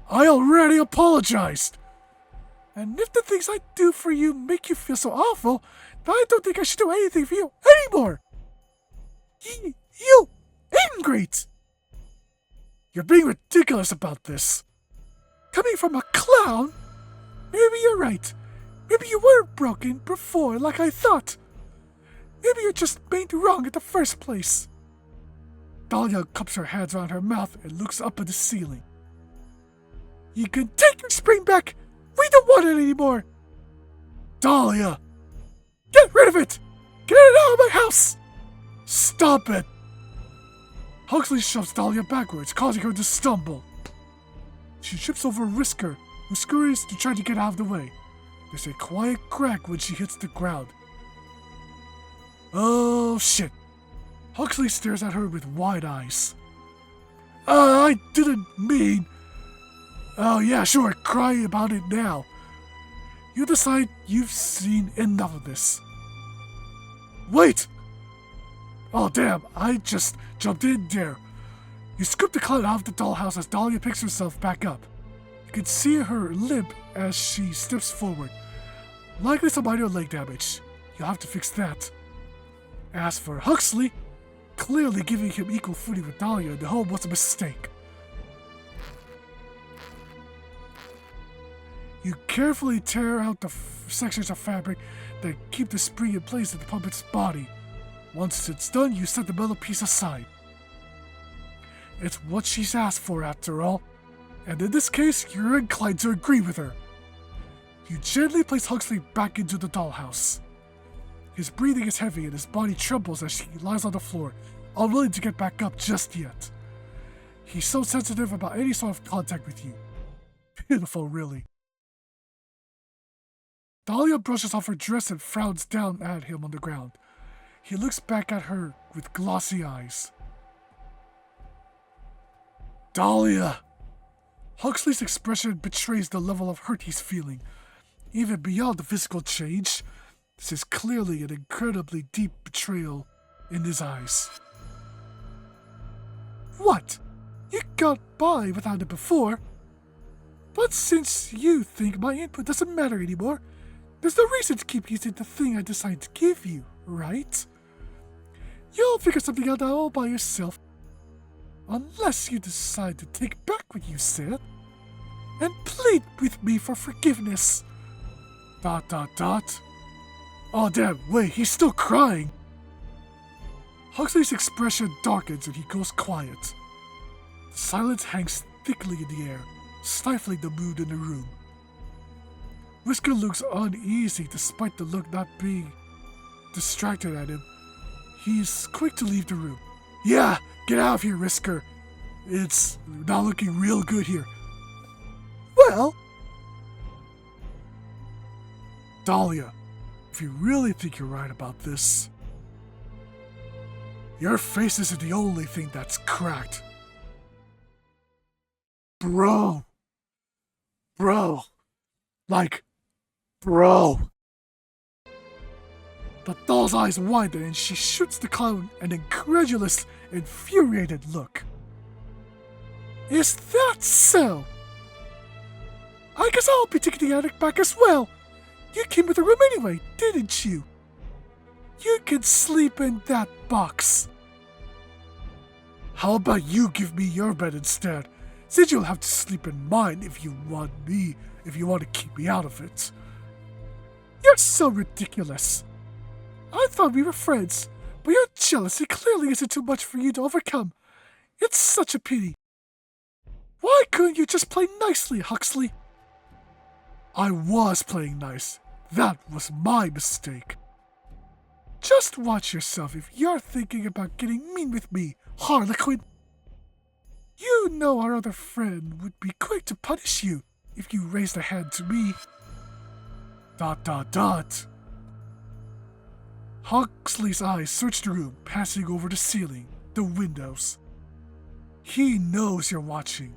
I already apologized. And if the things I do for you make you feel so awful, then I don't think I should do anything for you anymore. You ingrate! You're being ridiculous about this. Coming from a clown? Maybe you're right. Maybe you weren't broken before like I thought. Maybe you're just made wrong in the first place. Dahlia cups her hands around her mouth and looks up at the ceiling. You can take your spring back. We don't want it anymore. Dahlia! Get rid of it! Get it out of my house! Stop it! Huxley shoves Dahlia backwards, causing her to stumble. She trips over Whisker, who scurries to try to get out of the way. There's a quiet crack when she hits the ground. Oh shit. Huxley stares at her with wide eyes. I didn't mean... Oh yeah, sure, cry about it now. You decide you've seen enough of this. Wait! Oh damn, I just jumped in there. You scoop the cloud out of the dollhouse as Dahlia picks herself back up. You can see her limp as she steps forward. Likely some minor leg damage. You'll have to fix that. As for Huxley, clearly giving him equal footing with Dahlia in the home was a mistake. You carefully tear out the sections of fabric that keep the spring in place in the puppet's body. Once it's done, you set the metal piece aside. It's what she's asked for after all, and in this case, you're inclined to agree with her. You gently place Huxley back into the dollhouse. His breathing is heavy and his body trembles as he lies on the floor, unwilling to get back up just yet. He's so sensitive about any sort of contact with you. Pitiful, really. Dahlia brushes off her dress and frowns down at him on the ground. He looks back at her with glossy eyes. Dahlia! Huxley's expression betrays the level of hurt he's feeling. Even beyond the physical change, this is clearly an incredibly deep betrayal in his eyes. What? You got by without it before. But since you think my input doesn't matter anymore, there's no reason to keep using the thing I decided to give you, right? You'll figure something out all by yourself. Unless you decide to take back what you said and plead with me for forgiveness. ... Oh damn, wait, he's still crying. Huxley's expression darkens and he goes quiet. The silence hangs thickly in the air, stifling the mood in the room. Whisker looks uneasy despite the look not being distracted at him. He's quick to leave the room. Yeah, get out of here, Whisker. It's not looking real good here. Well, Dahlia, if you really think you're right about this, your face isn't the only thing that's cracked. Bro. The doll's eyes widen and she shoots the clown an incredulous, infuriated look. Is that so? I guess I'll be taking the attic back as well. You came with the room anyway, didn't you? You can sleep in that box. How about you give me your bed instead, since you'll have to sleep in mine if you want to keep me out of it. You're so ridiculous. I thought we were friends, but your jealousy clearly isn't too much for you to overcome. It's such a pity. Why couldn't you just play nicely, Huxley? I was playing nice. That was my mistake. Just watch yourself if you're thinking about getting mean with me, Harlequin. You know our other friend would be quick to punish you if you raised a hand to me. ... Huxley's eyes search the room, passing over the ceiling, the windows. He knows you're watching,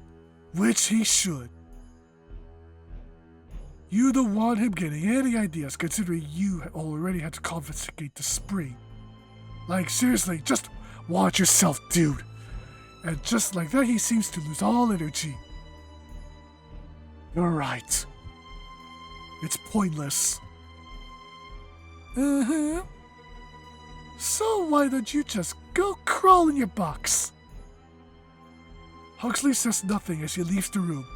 which he should. You don't want him getting any ideas considering you already had to confiscate the spring. Like seriously, just watch yourself, dude. And just like that, he seems to lose all energy. You're right. It's pointless. So why don't you just go crawl in your box? Huxley says nothing as he leaves the room,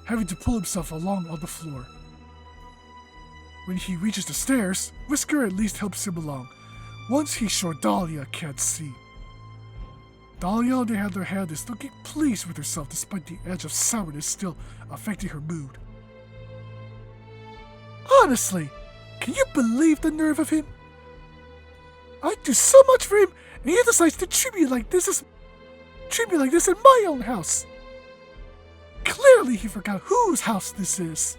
having to pull himself along on the floor. When he reaches the stairs, Whisker at least helps him along, once he's sure Dahlia can't see. Dahlia, on the other hand, is looking pleased with herself despite the edge of sourness still affecting her mood. Honestly, can you believe the nerve of him? I do so much for him, and he decides to treat me like this in my own house. Clearly he forgot whose house this is.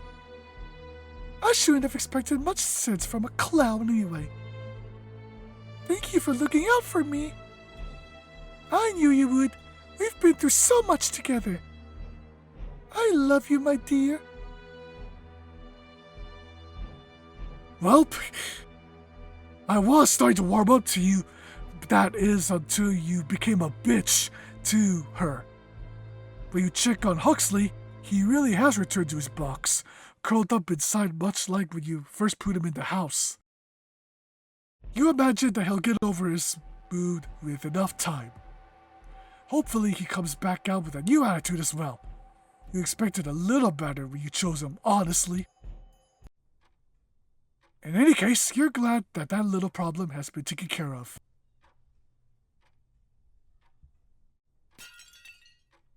I shouldn't have expected much sense from a clown anyway. Thank you for looking out for me. I knew you would. We've been through so much together. I love you, my dear. Well, I was starting to warm up to you. That is until you became a bitch to her. When you check on Huxley, he really has returned to his box, curled up inside much like when you first put him in the house. You imagine that he'll get over his mood with enough time. Hopefully he comes back out with a new attitude as well. You expected a little better when you chose him, honestly. In any case, you're glad that little problem has been taken care of.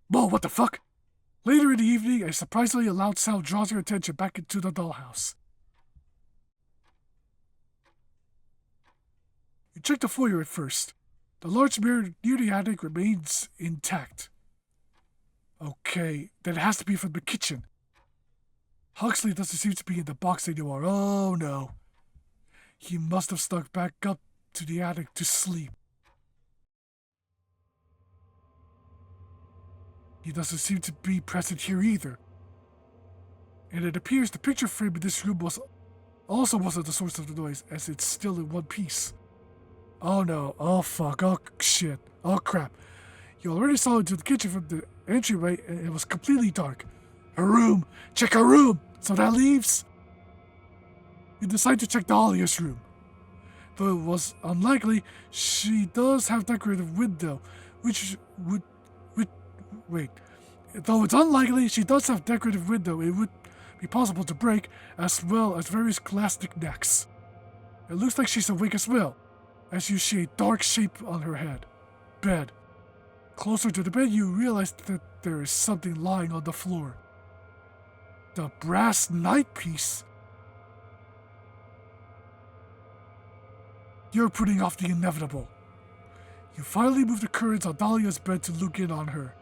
Whoa, what the fuck? Later in the evening, a surprisingly loud sound draws your attention back into the dollhouse. You check the foyer at first. The large mirror near the attic remains intact. Okay, then it has to be from the kitchen. Huxley doesn't seem to be in the box anymore. Oh no. He must have snuck back up to the attic to sleep. He doesn't seem to be present here either. And it appears the picture frame in this room wasn't the source of the noise, as it's still in one piece. Oh no, oh fuck, oh shit, oh crap. You already saw into the kitchen from the entryway and it was completely dark. Her room! Check her room! So that leaves... You decide to check Dahlia's room. Though it was unlikely, she does have decorative window, Though it's unlikely she does have decorative window, it would be possible to break, as well as various glass knickknacks. It looks like she's awake as well, as you see a dark shape on her head. Bed. Closer to the bed, you realize that there is something lying on the floor. The brass night piece. You're putting off the inevitable. You finally move the curtains on Dahlia's bed to look in on her.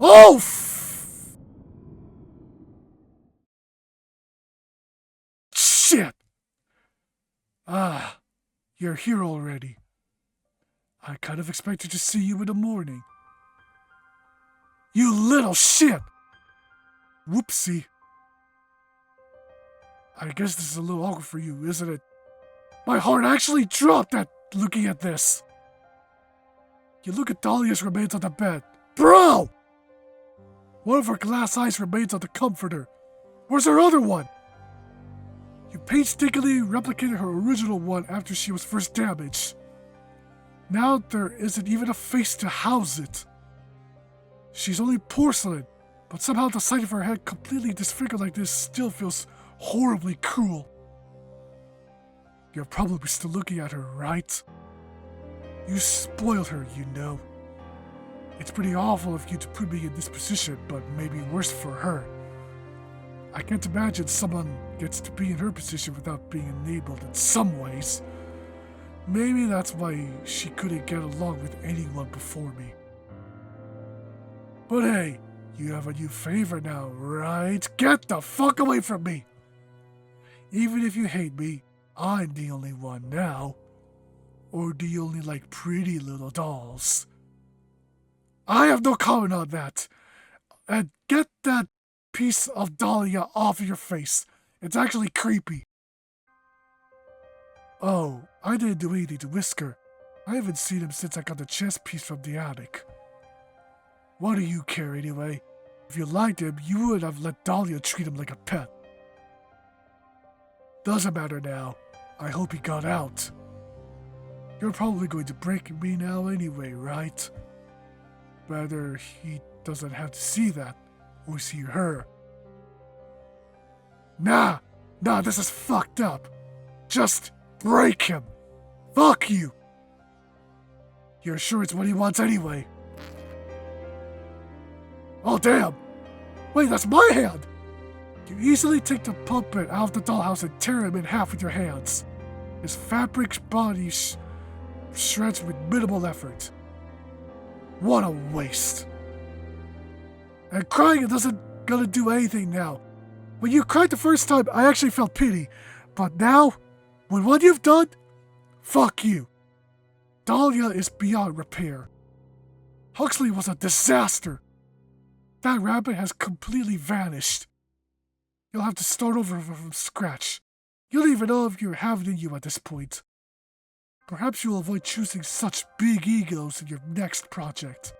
Oh! Shit! Ah, you're here already. I kind of expected to see you in the morning. You little shit! Whoopsie. I guess this is a little awkward for you, isn't it? My heart actually dropped at looking at this. You look at Dahlia's remains on the bed. Bro! One of her glass eyes remains on the comforter. Where's her other one? You painstakingly replicated her original one after she was first damaged. Now there isn't even a face to house it. She's only porcelain, but somehow the sight of her head completely disfigured like this still feels horribly cruel. You're probably still looking at her, right? You spoiled her, you know. It's pretty awful of you to put me in this position, but maybe worse for her. I can't imagine someone gets to be in her position without being enabled in some ways. Maybe that's why she couldn't get along with anyone before me. But hey, you have a new favorite now, right? Get the fuck away from me! Even if you hate me, I'm the only one now. Or do you only like pretty little dolls? I have no comment on that. And get that piece of Dahlia off of your face. It's actually creepy. Oh, I didn't do anything to Whisker. I haven't seen him since I got the chess piece from the attic. What do you care anyway? If you liked him, you would have let Dahlia treat him like a pet. Doesn't matter now. I hope he got out. You're probably going to break me now anyway, right? Rather, he doesn't have to see that, or see her. Nah, this is fucked up. Just break him. Fuck you. You're sure it's what he wants anyway. Oh damn. Wait, that's my hand. You easily take the puppet out of the dollhouse and tear him in half with your hands. His fabric body shreds with minimal effort. What a waste. And crying doesn't gonna do anything now. When you cried the first time, I actually felt pity. But now, with what you've done, fuck you. Dahlia is beyond repair. Huxley was a disaster. That rabbit has completely vanished. You'll have to start over from scratch. You don't even know if you have it in you at this point. Perhaps you'll avoid choosing such big egos in your next project.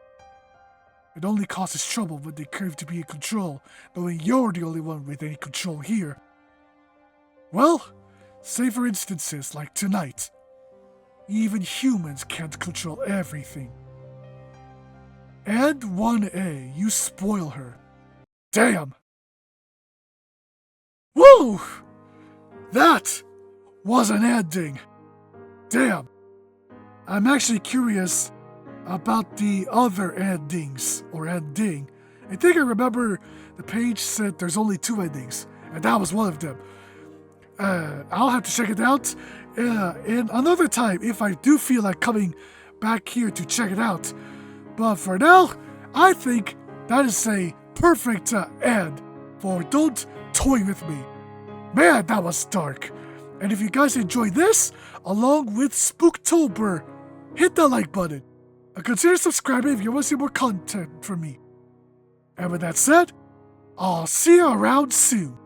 It only causes trouble when they crave to be in control, knowing you're the only one with any control here. Well, say for instances like tonight. Even humans can't control everything. And 1A, you spoil her. Damn! Woo! That was an ending. Damn. I'm actually curious about the other endings, or ending. I think I remember the page said there's only 2 endings, and that was one of them. I'll have to check it out in another time if I do feel like coming back here to check it out. But for now, I think that is a perfect ad for Don't Toy With Me. Man, that was dark. And if you guys enjoyed this, along with Spooktober, hit that like button. And consider subscribing if you want to see more content from me. And with that said, I'll see you around soon.